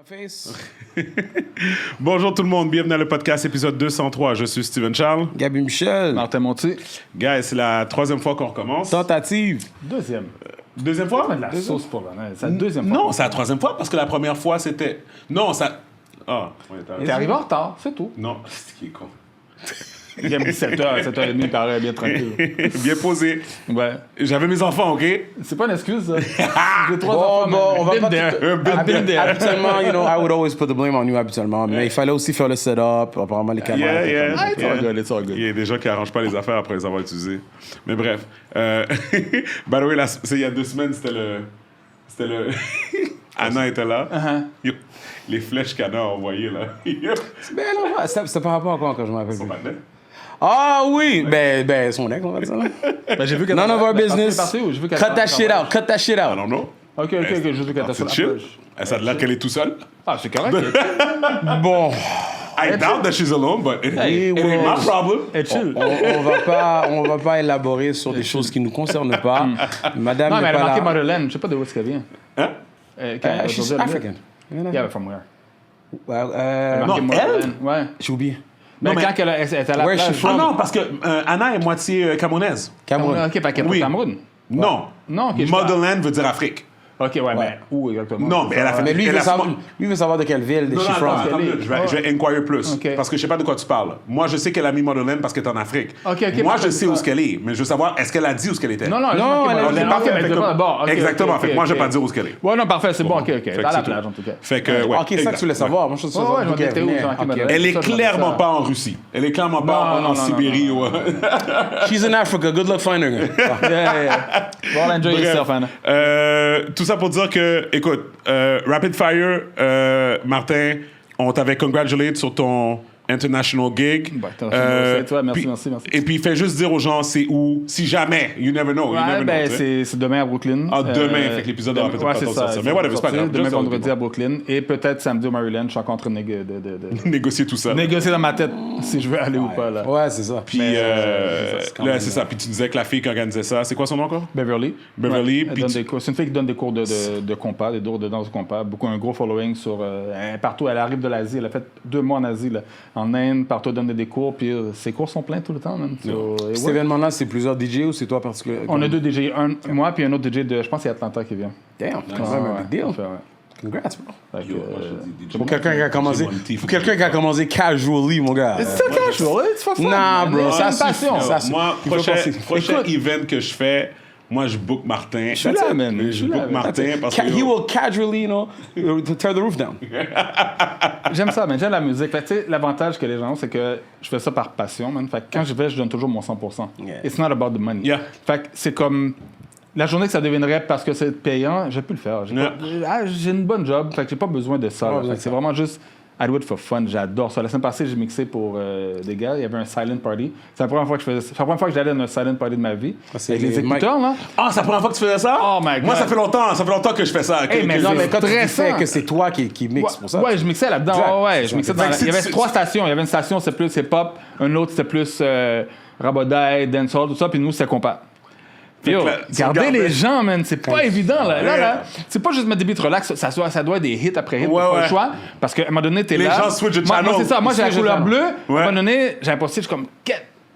Face. Bonjour tout le monde, bienvenue à le podcast épisode 203. Je suis Steven Charles. Gabi Michel. Martin Monti. Guys, c'est la troisième fois qu'on recommence. Tentative. Deuxième. Deuxième fois? Pas de la sauce pour la C'est la deuxième fois. Non, c'est la troisième fois parce que la première fois c'était. Non, ça. Ah, ouais, T'es arrivé en retard, c'est tout. Non, c'est qui est con. Il a mis 7h, 7h30, il paraît bien tranquille. Bien posé. Ouais. J'avais mes enfants, ok? C'est pas une excuse, ça. J'ai trois enfants. Bon, on va pas Habituellement, habituellement, I would always put the blame on you habituellement. Mais il fallait aussi faire le setup, apparemment les caméras. Yeah. It's all good, it's all good. Il y a des gens qui arrangent pas les affaires après les avoir utilisées. Mais bref. By the way, il y a 2 semaines, c'était le. Anna était là. Yo, les flèches qu'Anna a envoyées, là. Ben non, c'était par rapport à quoi quand je m'appelle Son plus? partenaire. Ah oui! Ben son ex, on va dire ça. Ben, j'ai vu que None of our business. Cut Cut that shit out, cut that shit I out. don't know. Ok, j'ai vu qu'elle était C'est sur chill. la plage. Ça a l'air qu'elle est tout seule. Ah, c'est correct. Bon, I doubt that she's alone, but it ain't my problem. Elle chill. on va pas élaborer sur des choses qui nous concernent pas. Madame Non, mais n'est elle a pas marqué là. Madeleine. Je sais pas d'où est-ce qu'elle vient. Hein? She's African. Yeah, from where? Well, Marqué non, Madeleine. Ouais. j'ai oublié. Mais mais- quand elle était à la Where is she plage. from? Ah non, parce que Anna est moitié camerounaise. Cameroun. Ok, fait qu'elle est Oui. au Cameroun. Non. Non, ok, je Motherland veut dire Afrique. Ok, ouais, mais où exactement? Non, mais elle a fait. Mais lui, il elle veut a- savoir, de quelle ville, de Non, she non, from. attends, qu'elle est- je vais inquire plus. Ok. Parce que je sais pas de quoi tu parles. Moi, je sais qu'elle a mis Motherland parce qu'elle est en Afrique. Ok, Moi, parfait, je sais où c'est ce qu'elle est, mais je veux savoir, est-ce qu'elle a dit où ce qu'elle était? Non, elle elle a a dit dit parfait, mais fait dis comme- pas d'abord. Ok, Exactement, ok, fait que moi, je vais ok. pas dire où ce qu'elle est. Ouais, non, parfait, c'est bon, ok. Fait que Dans la c'est plage, tout. en tout cas. Fait que, ouais. Ok, c'est ça que tu voulais savoir. Moi, je sais Ouais, savoir je d'où m'en qu'elle étais où, venait. j'ai marqué Ok. Madeleine. Elle est Ça, je vais clairement faire pas en Russie. Elle est clairement pas Non, en Sibérie ou. She's in Africa. Good luck finding her. Yeah. Well, enjoy yourself, Anna. Tout ça pour dire que, écoute, Rapid Fire, Martin, on t'avait congratulé sur ton international gig. Bah, c'est toi, merci, puis- merci. Et puis, fais juste dire aux gens c'est où, si jamais, you never know. You Ouais, never ben, know, tu sais. c'est demain à Brooklyn. Ah, demain, fait que l'épisode aura peut-être ouais, pas c'est temps de ça. sortir. Mais whatever, c'est pas grave. Demain, Juste, vendredi à Brooklyn. Et peut-être samedi au Maryland. Je suis encore en train de Négocier tout ça. négocier dans ma tête si je veux aller ou pas, là. Ouais, c'est ça. Puis, c'est quand là, même- c'est ça. Puis tu disais que la fille qui organisait ça, c'est quoi son nom encore? Beverly. Beverly, Ouais, elle puis donne tu- des cours. C'est une fille qui donne des cours de compas, des cours de danse de compas. Un gros following sur. Partout, elle arrive de l'Asie. Elle a fait 2 mois en Asie, là. En Inde, partout, elle donne des cours. Puis ses cours sont pleins tout le temps, man. So, et Cet ouais. événement-là, c'est plusieurs DJ ou c'est toi particulièrement? On a 2 DJ. Moi, puis un autre DJ de. Je pense que c'est Atlanta qui vient. Damn, c'est quand même un big deal. Ouais. Congrats, bro. Fait que, Pour quelqu'un qui a commencé, J'ai mon pour quelqu'un qui a commencé casually, mon gars. C'est casual, it's for fun. Nah, man. bro, C'est ça une passion. suffit. Ça, Moi, il faut prochain passer. event que je fais, moi, je book Martin. Je suis là, man. Je Je suis là, book man. Martin parce He que. will casually, tear the roof down. J'aime ça, man. J'aime la musique. Fait que, tu sais, l'avantage que les gens ont, c'est que je fais ça par passion, man. Fait que quand je vais, je donne toujours mon 100%. Yeah. It's not about the money. Yeah. Fait que c'est comme... La journée que ça deviendrait parce que c'est payant, j'ai pu le faire. J'ai Yeah. j'ai une bonne job, fait que j'ai pas besoin de ça. là. Ouais, Fait que c'est vraiment juste... I do it for fun, j'adore ça. La semaine passée, j'ai mixé pour des gars, il y avait un silent party. C'est la première fois que je faisais ça. C'est la première fois que j'allais dans un silent party de ma vie. c'est Avec les les écouteurs, là. Ah, c'est la première fois que tu faisais ça? Oh my God. Moi, ça fait longtemps que je fais ça. Hey, mais Non, mais quand tu stressant. fais que c'est toi qui mixe pour ça. Ouais, je mixais là-dedans. Exact. Ouais, je mixais Fait dans que il y avait c'est- 3 stations. Il y avait une station, c'était plus hip-hop. Une autre, c'était plus rabodaille, dancehall, tout ça. Puis nous, c'était compas. Yo, que là, tu gardez regardais- les gens, man, c'est pas évident. Là, c'est pas juste mettre des beats relax, ça doit être des hits après hits, Ouais, pas ouais. le choix. Parce qu'à un moment donné, t'es Les là. gens switch de Moi, channel. c'est ça. Moi, Ils j'ai la switch de couleur channel. bleue. À un Ouais. moment donné, j'ai imposé, je suis comme,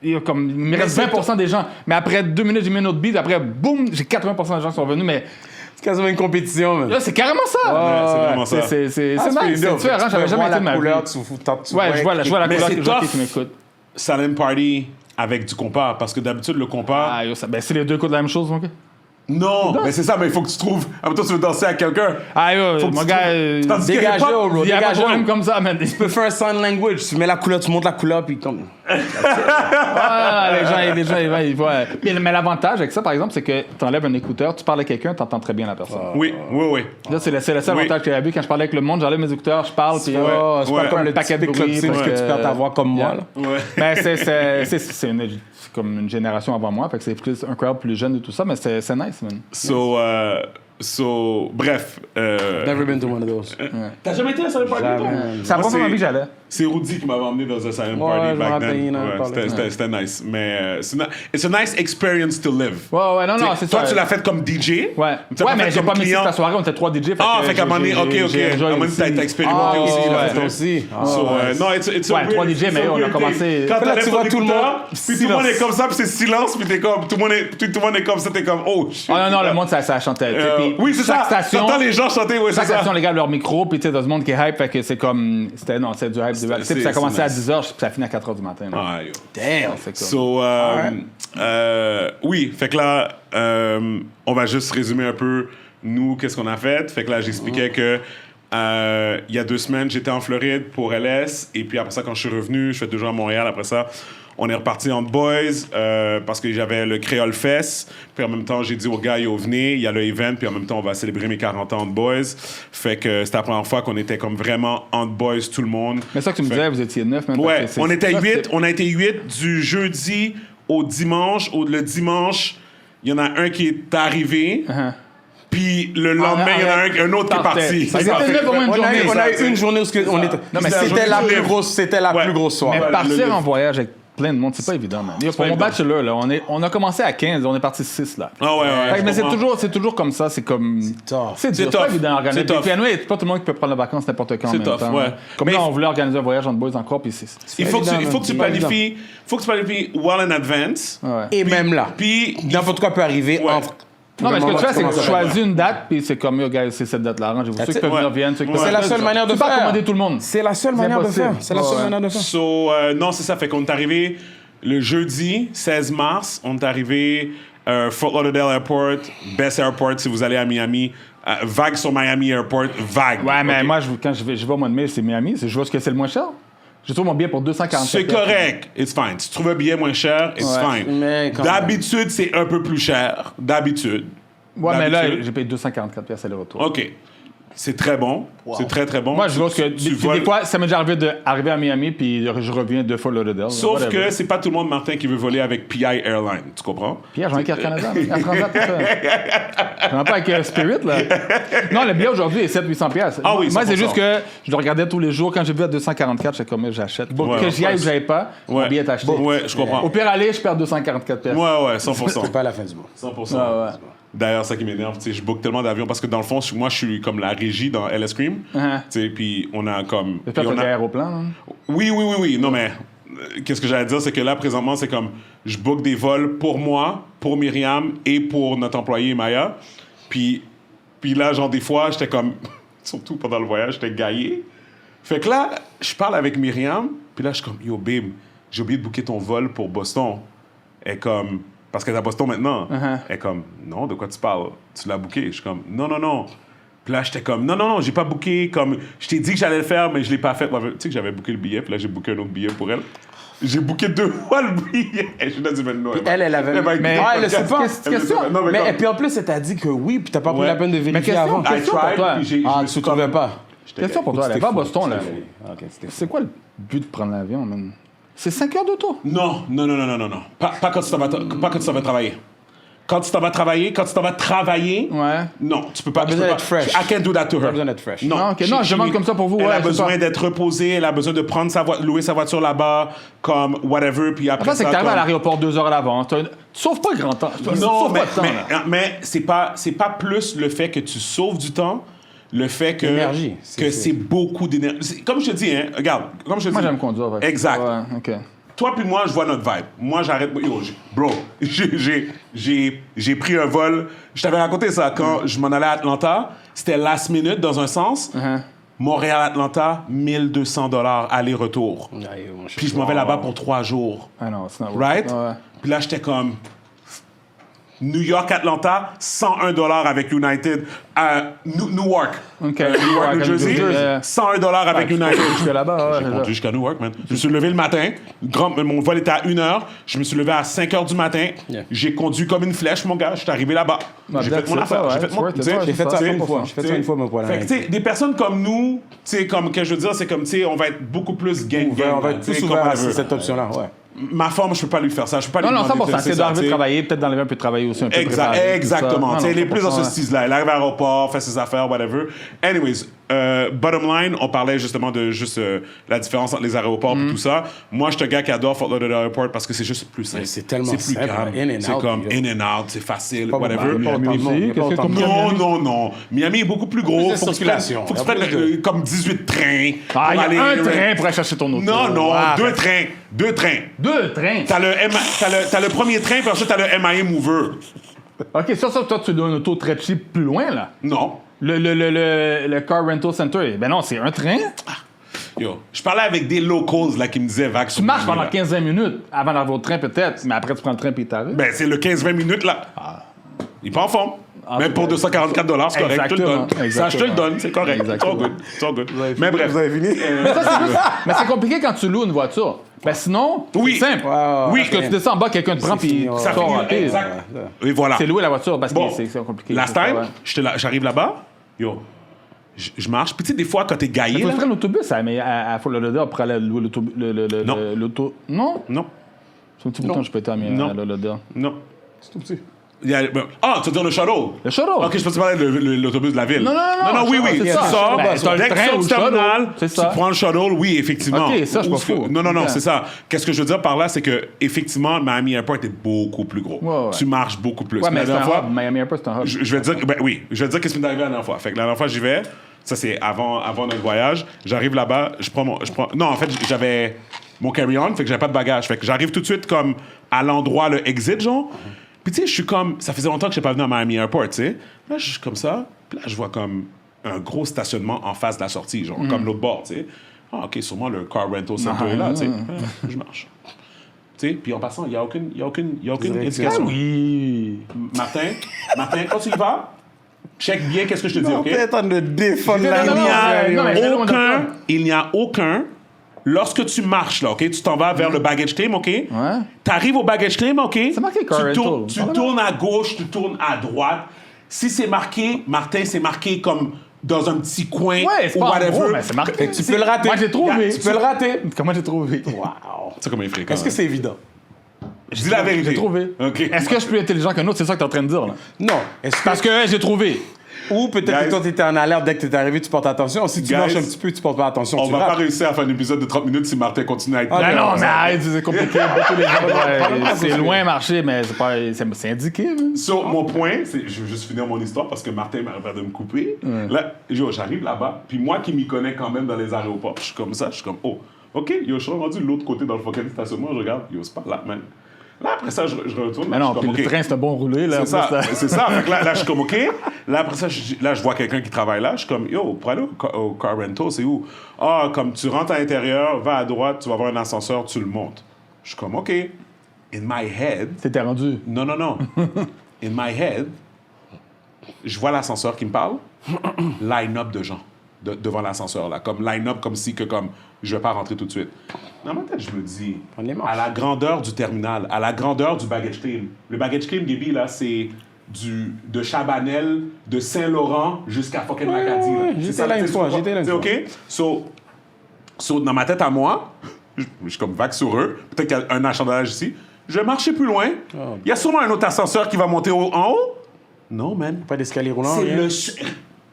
il me reste c'est 20% des gens. Mais après 2 minutes, j'ai mis un autre beat. Après, boum, j'ai 80% des gens qui sont venus. Mais C'est quasiment une compétition, man. là, c'est carrément ça. c'est vraiment ça. C'est Ah, nice, pretty c'est dope. différent. Tu J'avais peux jamais voir été de ma la vie. couleur, tu Ouais, je vois la Mais couleur c'est que je vois tough. qui m'écoute. Silent Party avec du compas. Parce que d'habitude, le compas. Ah, yo, ben, c'est les 2 coups de la même chose, mon gars. Non, mais c'est ça, mais il faut que tu trouves. Ah, mais toi, tu veux danser à quelqu'un. Ah, yo, Faut que mon tu gars, trouves- Tandis que dégagez, hip-hop, bro. il y a pas de dégagez. problème comme ça, man. Tu peux faire un sign language. Tu mets la couleur, tu montes la couleur, puis comme. Ah, les gens, ils voient. Mais l'avantage avec ça, par exemple, c'est que tu enlèves un écouteur, tu parles à quelqu'un, tu entends très bien la personne. Oui. Là, c'est le seul Oui. avantage que j'ai vu quand je parlais avec le monde. J'enlève mes écouteurs, je parle, puis. Oh, c'est ouais. pas comme le Paquet de typique bruit, club parce que tu que- perds ta voix comme moi, là. Ouais. Ben, c'est comme une génération avant moi, fait que c'est plus un crowd plus jeune et tout ça, mais c'est nice, man. So, bref. Never been to one of those. T'as jamais été à un silent party, toi? C'est la Moi, première fois que j'allais. C'est Rudy qui m'avait emmené dans un silent Ouais, party je me back rappelle, then. il en a Ouais, parlé. c'était nice. Mais it's a nice experience to live. Ouais, non, c'est Toi, ça. tu l'as fait comme DJ. Ouais, Tu l'as mais fait j'ai comme pas mis client. la soirée, on était 3 DJ. Fait qu'à un moment donné, ok. À un moment donné, t'as expérimenté aussi. Ah, là, toi aussi. Non, it's a Ouais, weird- 3 DJ, it's a mais on a weird commencé- thing. Quand Là, t'enlèves tu ton vois tout le écouteur, monde, puis tout le monde est comme ça, puis c'est silence, puis t'es comme, tout le monde est comme ça, t'es comme, oh shit. Ah non, le monde, ça chantait. tu sais, puis Oui, c'est chaque ça. station- T'entends les gens chanter, ouais, c'est Chaque ça. station, les gars, leur micro, puis tu sais, dans ce monde qui est hype, fait que c'est comme. C'était du hype. Tu sais, puis ça a commencé à nice. 10h, puis ça finit à 4h du matin. là. Ah, yo. Damn. C'est comme- So, oui, fait que là, on va juste résumer un peu, nous, qu'est-ce qu'on a fait. Fait que là, j'expliquais que il y a 2 semaines, j'étais en Floride pour LS, et puis après ça, quand je suis revenu, je fais 2 jours à Montréal. Après ça, on est reparti en boys parce que j'avais le Créole Fest. Puis en même temps, j'ai dit aux gars, yo, venez, il y a le event, puis en même temps, on va célébrer mes 40 ans de boys. Fait que c'était la première fois qu'on était comme vraiment en boys, tout le monde. Mais ça que tu me disais, vous étiez 9 maintenant. Ouais, on était 8. On a été 8 du jeudi au dimanche. Le dimanche, il y en a un qui est arrivé. Puis le lendemain, il y en a un autre qui est parti. Ça C'est ça. était neuf au moins une On journée. a eu une journée où on était. Non, mais C'était la plus grosse, Ouais. plus grosse soirée. Mais Ouais, partir le- en voyage avec plein de monde, c'est pas évident, man. Pour pas mon évident. bachelor, là, on a commencé à 15, on est parti 6, là. Ah ouais. Fait que, mais je comprends. c'est toujours comme ça, c'est comme. tough. C'est dur, C'est c'est pas tough. évident à organiser. C'est tough. Puis anyway, c'est pas tout le monde qui peut prendre les vacances n'importe quand en C'est même tough, temps. ouais. Comme Mais là, il- on voulait organiser un voyage en boys encore, puis c'est. Il faut que évident, tu c'est pas planifies. Faut que tu planifies well in advance. Ouais. Et même là. Puis N'importe quoi peut arriver Ouais. entre. Non, mais ce que tu fais, c'est que tu Commencer à choisis une date, puis c'est comme, yo, guys, c'est cette date-là. Arrangez-vous. Ceux qui it. peuvent venir Ouais. viennent, ceux qui peuvent C'est la pas, seule manière de tu peux pas faire. accommoder tout le monde. C'est la seule manière de impossible. faire. C'est la seule Ouais. manière de faire. So, non, c'est ça. Fait qu'on est arrivé le jeudi 16 mars. On est arrivé Fort Lauderdale Airport, best airport si vous allez à Miami. Vague sur Miami Airport, vague. Ouais, mais Ok? moi, quand je vais au mois de mai, c'est Miami. Je vois ce que c'est le moins cher. Je trouve mon billet pour 247. C'est correct. It's fine. Si tu trouves un billet moins cher, it's Ouais. fine. Mais quand même. D'habitude, c'est un peu plus cher. D'habitude. Ouais, mais là, D'habitude. j'ai payé 244 pièces aller-retour. OK. C'est très bon. C'est très, très bon. Moi, je vois que Tu des voles- fois, ça m'est déjà arrivé d'arriver à Miami, puis je reviens 2 fois Lauderdale. Sauf whatever. que c'est pas tout le monde, Martin, qui veut voler avec PI Airlines. Tu comprends? Pierre, j'en ai Air Canada. Air Transat, tout ça. J'en ai pas avec Spirit, là. Non, le billet aujourd'hui est 700-800 pièces. Ah oui, Moi, c'est 100%. juste que je le regardais tous les jours. Quand j'ai vu à 244, j'étais comme, j'achète. Ouais, Que j'y aille ouais. ou j'aille pas, mon Ouais. billet est acheté. Ouais, je comprends. Au pire, aller, je perds 244 pièces. Ouais, 100%. C'est pas la fin du monde. 100%. Ouais. D'ailleurs, ça qui m'énerve, tu sais, je book tellement d'avions parce que dans le fond, moi, je suis comme la régie dans LS Cream. Uh-huh. Tu sais, puis on a comme. J'espère puis que on t'as a- des aéroplans. Là. Oui. Non, mais qu'est-ce que j'allais dire, c'est que là, présentement, c'est comme je book des vols pour moi, pour Myriam et pour notre employé Maya. Puis là, genre, des fois, j'étais comme. Surtout pendant le voyage, j'étais gaillé. Fait que là, je parle avec Myriam, puis là, je suis comme, yo, babe, j'ai oublié de booker ton vol pour Boston. Elle est comme, parce qu'elle est à Boston maintenant. Uh-huh. Elle est comme, non, de quoi tu parles? Tu l'as booké? Je suis comme, non. Puis là, j'étais comme, non, j'ai pas booké. Comme, je t'ai dit que j'allais le faire, mais je l'ai pas fait. Tu sais que j'avais booké le billet, puis là, j'ai booké un autre billet pour elle. J'ai booké 2 fois le billet. Je suis là du maintenant. Elle avait. Mais- Ah, elle le sait pas. Question. Non, Mais comme- et puis en plus, elle t'a dit que oui, puis t'as pas pris Ouais. la peine de Mais vérifier avant. question I pour tried, toi. puis j'ai- Ah, je me tu suis trouvais comme- pas. Question pour toi, elle est pas à Boston, là. Ok, c'était C'est quoi le but de prendre l'avion, man? C'est 5 heures d'auto. Non. Pas quand tu t'en vas travailler. Quand tu t'en vas travailler, Ouais. non, tu peux pas. besoin d'être fresh. I can't do that to her. Pas besoin d'être fresh. Non, Ah, ok. Non, je demande comme ça pour vous, Elle ouais, a je sais besoin pas. d'être reposée, elle a besoin de prendre louer sa voiture là-bas, comme whatever, puis après Après, c'est ça. que t'arrives à comme- l'aéroport 2 heures à l'avance. Tu sauves pas le grand temps. Tu Non, sauves mais, pas de temps, là. mais c'est pas plus le fait que tu sauves du temps, le fait que L'énergie, que c'est beaucoup d'énergie. Comme je te dis, hein, regarde, comme je te Moi, dis. j'aime conduire. fait que- Exact. Ouais, OK. Toi puis moi, je vois notre vibe. Moi, j'arrête. Yo, bro, j'ai pris un vol. Je t'avais raconté ça quand je m'en allais à Atlanta. C'était last minute dans un sens. Uh-huh. Montréal-Atlanta, 1200 $ aller-retour. Puis je m'en vais là-bas pour 3 jours. Ah non, c'est not worth Right? it. Ouais. Puis là, j'étais comme. New York-Atlanta, 101 $ avec United. Newark. OK. Newark, New Jersey, Yeah. 101 $ avec United. Jusque là-bas, ouais, J'ai c'est conduit ça. jusqu'à Newark, man. Je me suis levé le matin. Mon vol était à 1h. Je me suis levé à 5h du matin. Yeah. J'ai conduit comme une flèche, mon gars. Je suis arrivé là-bas. Bah, J'ai fait that's mon it, affaire. ouais, J'ai fait it's mon... worth it, tu sais, ouais, J'ai fait ça Tu sais, une fois. J'ai fait ça une fois, mais pour la Fait que, tu sais, des personnes comme nous, tu sais, comme que je veux dire, c'est comme, tu sais, on va être beaucoup plus gang. On va être tu sais, plus comme ouvert à whatever. cette option-là, ouais. ma femme, je peux pas lui faire ça. Je peux pas lui Non, demander 100%. C'est d'arriver de travailler, peut-être d'enlever un peu de travail aussi. Un peu Exactement. Tu sais, il est plus dans ce 100%. style-là. Il arrive à l'aéroport, fait ses affaires, whatever. Anyways, bottom line, on parlait justement de juste la différence entre les aéroports et tout ça. Moi, je suis un gars qui adore Fort Lauderdale Airport parce que c'est juste plus simple. C'est tellement plus simple, calme. in and C'est out, comme puis, in and out, c'est facile, Pas whatever. beaucoup, Miami pas autant de aussi, monde, pas qu'est-ce que autant de comme monde. Non. Miami est beaucoup plus gros. Plus de Faut que tu circulation. prennes, Il y a plus de- comme 18 trains. Ah, il y pour a aller- un train pour aller chercher ton auto. Non, Ah, 2 trains. 2 trains. 2 trains. T'as le premier train, puis ensuite t'as le MIA Mover. OK, ça, toi, tu dois un auto très cheap plus loin, là. Non. Le Car Rental Center. Ben non, c'est un train. Yo, je parlais avec des locals là qui me disaient vague. Tu marches pendant 15-20 minutes avant d'avoir le train, peut-être, mais après, tu prends le train puis t'arrives. Ben, c'est le 15-20 minutes là. Il est pas en forme. Même pour $244, c'est correct. Je te le donne. Exactement. Ça, je te le donne, c'est correct. Exactement. It's all good. Mais bref. Vous avez fini? Mais c'est compliqué quand tu loues une voiture. Ben sinon, Oui. c'est simple. Oui. Parce que tu descends en bas, quelqu'un te prend puis fini, tu Ça sors finit, rapide. exact. Et voilà. C'est louer la voiture parce que Bon, c'est compliqué. last C'est ça, time, ouais. j'arrive là-bas, yo, je marche. Puis tu sais, des fois, quand t'es gaillé, Faut là, se prendre l'autobus à Fort Lauderdale pour aller louer Non. l'auto. Non? non, C'est un petit bouton, je peux être à Non. Lauderdale. non. C'est tout petit. Tu veux dire le shuttle? Le shuttle. Ok, je peux te parler de l'autobus de la ville. Non, oui, c'est tu ça. sors, Ben, t'as le dès que train tu ou sors le du terminal, shuttle, c'est tu ça. prends le shuttle, oui, effectivement. Ok, ça, je suis Ou pas ce que- fou. Non, Ok. c'est ça. Qu'est-ce que je veux dire par là, c'est que effectivement, Miami Airport est beaucoup plus gros. Ouais. Tu marches beaucoup plus. Ouais, mais la c'est un dernière fois, hub. Miami Airport, c'est un hub. je vais te dire, je vais te dire qu'est-ce qui m'est arrivé la dernière fois. Fait que la dernière fois, j'y vais. Ça, c'est avant notre voyage. J'arrive là-bas, non, en fait, j'avais mon carry-on, fait que j'avais pas de bagage. Fait que j'arrive tout de suite comme à l'endroit, le exit, genre. Puis tu sais, je suis comme, ça faisait longtemps que je n'étais pas venu à Miami Airport, tu sais. Là, je suis comme ça. Puis là, je vois comme un gros stationnement en face de la sortie, genre, comme l'autre bord, tu sais. Ah, OK, sûrement le Car Rental Center est là, tu sais. Je marche. Tu sais, puis en passant, il n'y a aucune indication. Oui. Martin, quand tu y vas, check bien qu'est-ce que je te dis, On OK? peut être en train de défendre Non, la non, non, mais c'est Aucun, bon, il n'y a aucun. Lorsque tu marches, là, OK, tu t'en vas vers le baggage claim, OK? Ouais. Tu arrives au baggage claim, OK? C'est marqué Car Tu tournes, Rental. tu tournes à gauche, tu tournes à droite. Si c'est marqué, Martin, c'est marqué comme dans un petit coin Ouais, c'est ou pas en whatever. gros, mais c'est marqué. Tu peux le rater. Moi, j'ai trouvé. Tu peux le rater. Comment j'ai trouvé? Wow. C'est comme un fréquent. Est-ce que c'est évident? Je dis la vérité. J'ai trouvé. OK. Est-ce que je suis plus intelligent qu'un autre? C'est ça que t'es en train de dire, là. Non. Est-ce que... Parce que j'ai trouvé. Ou peut-être Guys. que toi, tu étais en alerte dès que tu es arrivé, tu portes attention. Si tu Guys. marches un petit peu, tu portes pas attention. On tu va pas rates. réussir à faire un épisode de 30 minutes si Martin continue à être Ah, Ben non, non, mais ça- arrête, c'est compliqué pour tous les gens. pas C'est possible. loin marcher, mais c'est pas. C'est indiqué, man. So, mon point, c'est, je veux juste finir mon histoire parce que Martin m'a peur de me couper. Là, j'arrive là-bas, puis moi qui m'y connais quand même dans les aéroports, je suis comme ça, je suis comme, oh, OK, yo, je suis rendu de l'autre côté dans le fucking stationnement, je regarde, yo, c'est pas là, man. Là, après ça, je retourne. Mais là, non, je puis suis comme, le OK. train, c'est un bon roulé, là. C'est ça, Après, c'est ça. Fait que là, je suis comme, OK. Là, après ça, je vois quelqu'un qui travaille là. Je suis comme, yo, pour aller au car rental, c'est où? Ah, comme tu rentres à l'intérieur, va à droite, tu vas voir un ascenseur, tu le montes. Je suis comme, OK. In my head, C'était rendu. non. In my head, je vois l'ascenseur qui me parle. Line-up de gens devant l'ascenseur, là. Comme line-up, comme si que, comme, je vais pas rentrer tout de suite. Dans ma tête, je me dis, On les mange. à la grandeur du terminal, à la grandeur du baggage claim. Le baggage claim, Gaby, là, c'est de Chabanel, de Saint-Laurent jusqu'à fucking Macadie. ouais, C'est j'étais ça, là tu une sais, fois, c'est j'étais là une c'est fois. OK? So, dans ma tête à moi, je suis comme vague sur eux. Peut-être qu'il y a un achalandage ici. Je vais marcher plus loin. Il y a sûrement un autre ascenseur qui va monter en haut. Non, man. Pas d'escalier roulant. C'est rien. le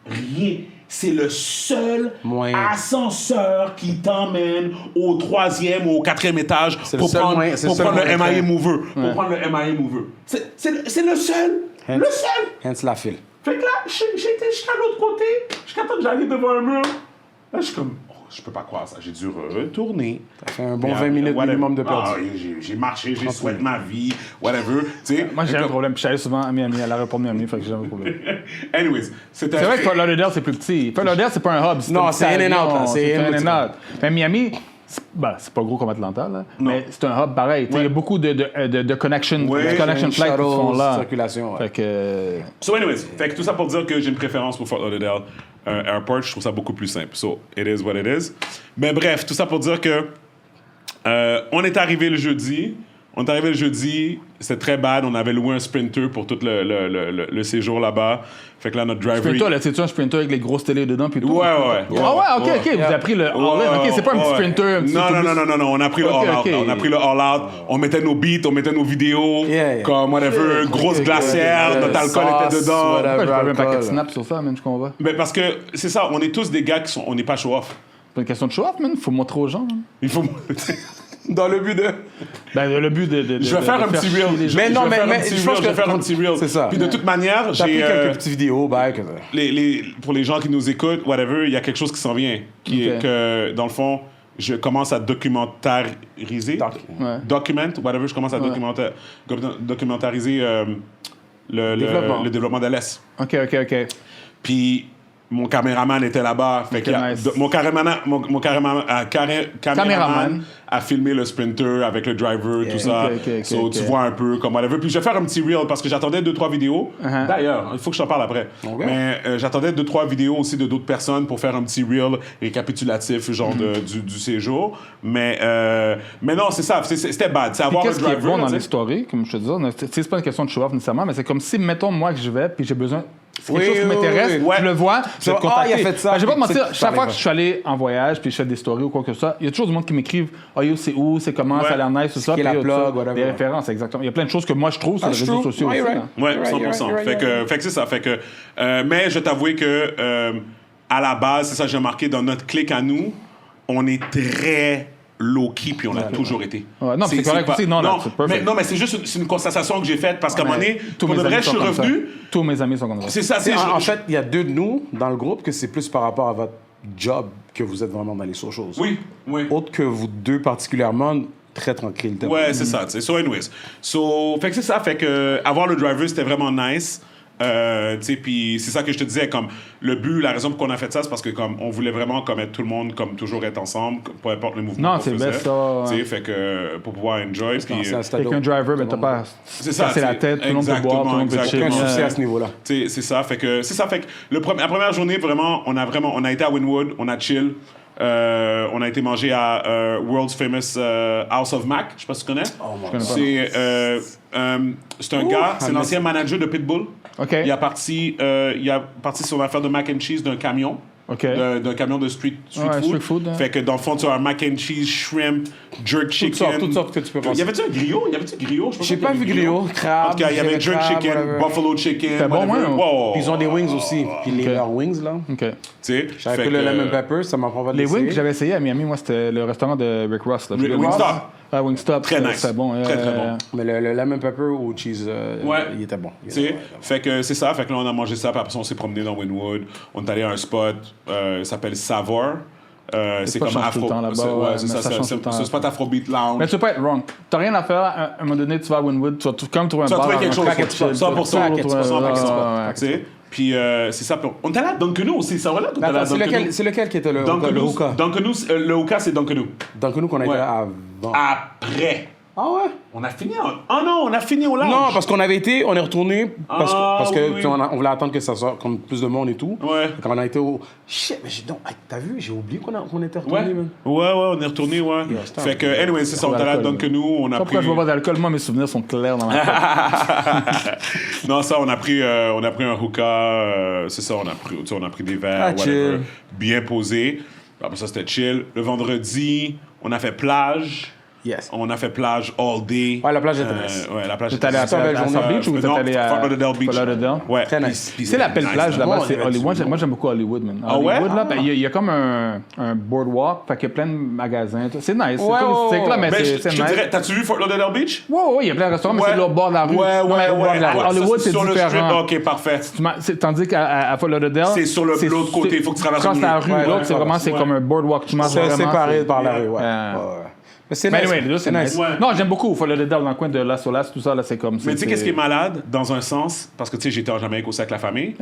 rien. C'est le seul Moyen. ascenseur qui t'emmène au 3e ou au 4e étage C'est le pour seul prendre, moyen- c'est pour le seul prendre le moyen de MIA faire. Mover. Pour prendre le MIA Mover. C'est le seul. Hence- Le seul. Hence la file. Fait que là, j'étais jusqu'à l'autre côté. Jusqu'à temps que j'arrive devant un mur. Là, je suis comme, oh, je peux pas croire ça. J'ai dû retourner. Ça fait un bon 20 minutes Whatever. minimum de perdu. Ah, j'ai marché, j'ai souhaité ma vie, whatever. Tu sais. Moi, j'ai un problème. Puis je suis allé souvent à Miami, à l'aéroport de Miami, fait que j'ai un problème. Anyways, c'était. C'est vrai que Fort Lauderdale, c'est plus petit. Fort Lauderdale, c'est pas un hub. Non, un c'est petit in and out, avion, là. C'est un in and out. Mais Miami, c'est pas gros comme Atlanta, là. Mais c'est un hub pareil. Tu sais, il y a beaucoup de connection, Ouais. connection flights qui se font là. Circulation, ouais. Fait que. So, anyways, fait que tout ça pour dire que j'ai une préférence pour Fort Lauderdale Airport. Je trouve ça beaucoup plus simple. So, it is what it is. Mais bref, tout ça pour dire que on est arrivé le jeudi. On est arrivé le jeudi, c'était très bad. On avait loué un sprinter pour tout le séjour là-bas. Fait que là, notre driver... Sprinter, là, c'est-tu un sprinter avec les grosses télés dedans puis tout? Ouais. Ah ouais, OK, vous avez pris le all-in. OK, c'est pas un petit sprinter, un petit Non, on a pris le all-out. On a pris le all-out. On mettait nos beats, on mettait nos vidéos, comme whatever, grosse glacière, notre alcool était dedans. Pourquoi j'ai pas vu un paquet de snaps sur ça, man, je comprends pas. Mais parce que, c'est ça, on est tous des gars on n'est pas show-off. C'est pas une question de show-off, man. Faut montrer aux gens. Man. Il faut... Dans le but de... Ben, le but de je vais faire un petit reel. Mais non, mais je pense que je vais faire un petit reel. C'est ça. Puis de toute manière, T'as pris j'ai... quelques petites vidéos, pour les gens qui nous écoutent, whatever, il y a quelque chose qui s'en vient. Qui est que, dans le fond, je commence à documentariser. Je commence à documentariser le développement de l'Est. OK. Puis... Mon caméraman était là-bas. Fait mon caméraman a filmé le sprinter avec le driver, tout ça. Tu vois un peu comment elle veut. Puis je vais faire un petit reel parce que j'attendais 2-3 vidéos. D'ailleurs, il faut que je t'en parle après. Mais j'attendais 2-3 vidéos aussi de d'autres personnes pour faire un petit reel récapitulatif, genre du séjour. Mais non, c'est ça. C'était bad. C'est avoir un driver. Qu'est-ce qui est bon dans l'histoire, comme je te disais, c'est pas une question de show-off nécessairement, mais c'est comme si, mettons, moi que je vais, puis j'ai besoin... C'est quelque chose qui m'intéresse, je le vois, je vais te contacter. Il a fait ça. Ben, je vais pas te mentir, chaque fois que je suis allé en voyage puis je fais des stories ou quoi que ce soit, il y a toujours du monde qui m'écrive c'est où, c'est comment, ça a l'air nice, tout ça. Qui est la plug, des références, exactement. Il y a plein de choses que moi je trouve sur les réseaux sociaux aussi. Ouais, 100%. Fait que c'est ça. Fait que, mais je t'avoue que à la base, c'est ça que j'ai remarqué dans notre clique à nous, on est très low-key, puis on a toujours été. Ouais, non, c'est correct aussi. Non, mais c'est juste une constatation que j'ai faite, parce qu'à un moment donné, pour de vrai, je suis revenu... Tous mes amis sont comme ça. C'est ça. En fait, il y a deux de nous dans le groupe que c'est plus par rapport à votre job que vous êtes vraiment dans les socials. Oui. Autre que vous deux particulièrement, très tranquille. Ouais, c'est ça. So anyways. Fait que c'est ça. Fait que avoir le driver, c'était vraiment nice. Puis c'est ça que je te disais, comme le but, la raison pour qu'on a fait ça, c'est parce que comme on voulait vraiment comme être tout le monde, comme toujours être ensemble, peu importe le mouvement qu'on faisait. Non, c'est best ça. Fait que pour pouvoir enjoy. Avec un driver, mais t'as pas cassé la tête, tout le monde peut boire, tout le monde peut chill. Aucun souci à ce niveau-là. C'est ça. Fait que la première journée, vraiment, on a été à Wynwood, on a chill. On a été manger à World's Famous House of Mac. Je sais pas si tu connais. C'est un gars, c'est l'ancien manager de Pitbull. Il a parti son affaire de mac and cheese d'un camion. D'un camion de street food. Fait que dans le fond, tu as un mac and cheese, shrimp, jerk chicken. Toutes sortes que tu peux penser. Y avait-tu un griot? J'ai pas vu griot, crabe. En tout cas, il y avait jerk chicken, buffalo chicken. C'était bon, Puis ils ont des wings aussi. Puis leurs wings, là. J'avais pris le lemon pepper, ça m'a pas les wings que j'avais essayé à Miami, moi, c'était le restaurant de Rick Ross. Wingstop. Wingstop. Très nice. C'était bon. Très bon. Mais le lemon pepper au cheese, il était bon. Fait que c'est ça. Fait que là, on a mangé ça. Puis après, on s'est promené dans Wynwood. On est allé à un spot, ça s'appelle Savor. C'est comme Afro. C'est ça. C'est un spot Afrobeat Lounge. Mais tu peux pas être wrong. T'as rien à faire. À un moment donné, tu vas à Wynwood, tu vas quand même trouver un bar. Tu vas trouver quelque chose. 100%. Puis c'est ça. On est allé à Duncanoo aussi. Ça va là? C'est lequel qui était le hookah? Duncanoo, le hookah, c'est Duncanoo. Duncanoo qu'on a été là avant. Après. Ah ouais? On a fini on a fini au lounge. Non, parce qu'on avait été, on est retourné parce que on voulait attendre que ça sorte comme plus de monde et tout. Ouais. Quand on a été au... Shit, mais t'as vu, j'ai oublié qu'on était retourné, man. Ouais, on est retourné, fait que, anyway, c'est ça, on est allé à Duncanoo, on a pris... Pourquoi je bois pas d'alcool? Moi, mes souvenirs sont clairs dans ma tête. Non, ça, on a pris un hookah, c'est ça, on a pris des verres, whatever, bien posés. Après ça, c'était chill. Le vendredi, on a fait plage. Yes. On a fait plage all day. Ouais, la plage était nice. Ouais, la plage était nice. Vous êtes allé à South Beach ou vous êtes allé à Fort Lauderdale Beach? Fort Lauderdale? Ouais. Très nice. C'est la belle plage là-bas, c'est Hollywood. Moi, j'aime beaucoup Hollywood, man. Hollywood, là, il y a comme un boardwalk, fait qu'il y a plein de magasins. C'est nice. C'est touristique, là, mais c'est nice. T'as-tu vu Fort Lauderdale Beach? Ouais, il y a plein de restaurants, mais c'est au bord de la rue. Hollywood, c'est différent. OK, parfait. Tandis qu'à Fort Lauderdale... C'est sur l'autre côté, il faut que tu traverses la rue. L'autre, c'est vraiment comme un boardwalk. C'est séparé par la rue, ouais. Mais c'est nice. C'est nice. Ouais. Non, j'aime beaucoup. Il faut le dans le coin de Las Olas, tout ça, là, c'est comme ça. Mais tu sais, qu'est-ce qui est malade, dans un sens, parce que tu sais, j'étais en Jamaïque aussi avec la famille,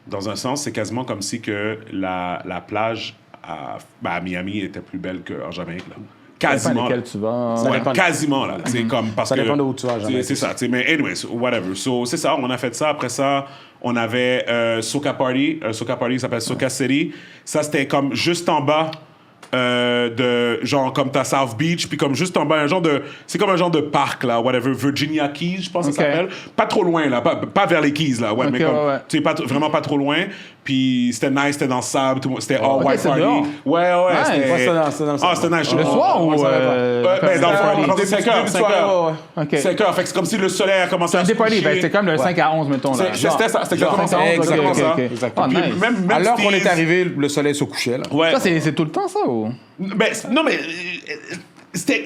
dans un sens, c'est quasiment comme si que la plage à Miami était plus belle qu'en Jamaïque, là. Quasiment. Tu vas. Quasiment, là. C'est comme parce ça que. Ça dépend de où tu vas, Jamaïque. C'est ça. Mais, anyways, whatever. So, c'est ça, on a fait ça. Après ça, on avait Soca Party. Soca Party s'appelle Soca City. Ça, c'était comme juste en bas. de genre comme t'as South Beach, puis comme juste en bas, c'est comme un genre de parc, là, whatever, Virginia Keys, je pense que ça s'appelle. Pas trop loin, là, pas vers les Keys, là, ouais, mais comme, tu sais, vraiment pas trop loin. Puis c'était nice, c'était dans le sable, c'était all white party. Ouais, Nice. c'était nice. Le soir ou... dans le fond, 5 heures. 5 heures, fait que c'est comme si le soleil a commencé à se coucher. C'était comme le 5 à 11, mettons. Là. C'était ça, c'était exactement ça. Exactement. Même Alors qu'on Steve- est arrivé, le soleil se couchait, là. Ouais. Ça, c'est tout le temps, ça, ou... Ben, non, mais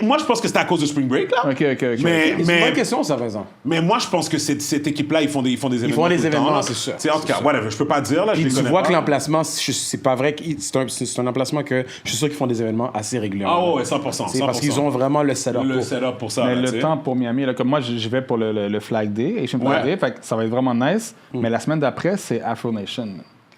moi, je pense que c'était à cause de Spring Break, là. OK. C'est une bonne question, ça, par exemple. Mais moi, je pense que cette équipe-là, ils font des événements. Ils font des tout le temps, événements, là. c'est sûr. Tu sais, en tout cas, whatever, je peux pas dire, là, je Puis les tu connais vois pas. que l'emplacement, c'est pas vrai que c'est un emplacement que je suis sûr qu'ils font des événements assez régulièrement. Ah ouais, 100%. C'est parce qu'ils ont vraiment le setup le pour. setup pour ça. Mais là, tu le sais. temps pour Miami, là, comme moi, je vais pour le Flag Day, Asian Flag Day, fait que ça va être vraiment nice. Mais la semaine d'après, c'est Afro Nation.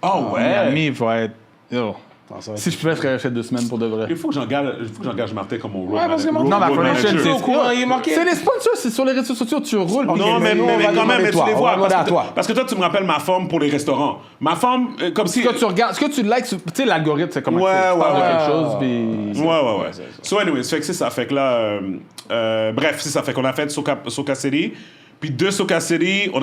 Ah ouais. Miami va être... Yo. Ça va être- Si je pouvais, je serais 2 semaines pour de vrai. Il faut que j'engage Martin comme mon rôle. Ouais, parce que Martin- Non, mais Afro Nation, Manager. Au courant, il est marqué. c'est les sponsors, c'est sur les réseaux sociaux, tu roules. Non, mais nous, on va quand même, demander mais tu toi, les on vois. va demander à toi. Parce que toi, tu me rappelles ma forme pour les restaurants. Ma forme, comme si. Ce que tu regardes, ce que tu likes, tu sais, l'algorithme, c'est comment Ouais, tu parles de ouais. quelque chose, puis... Ouais. So, anyways, fait que c'est ça. Fait que là, bref, c'est ça. Fait qu'on a fait Soca City. Puis de Soca City, on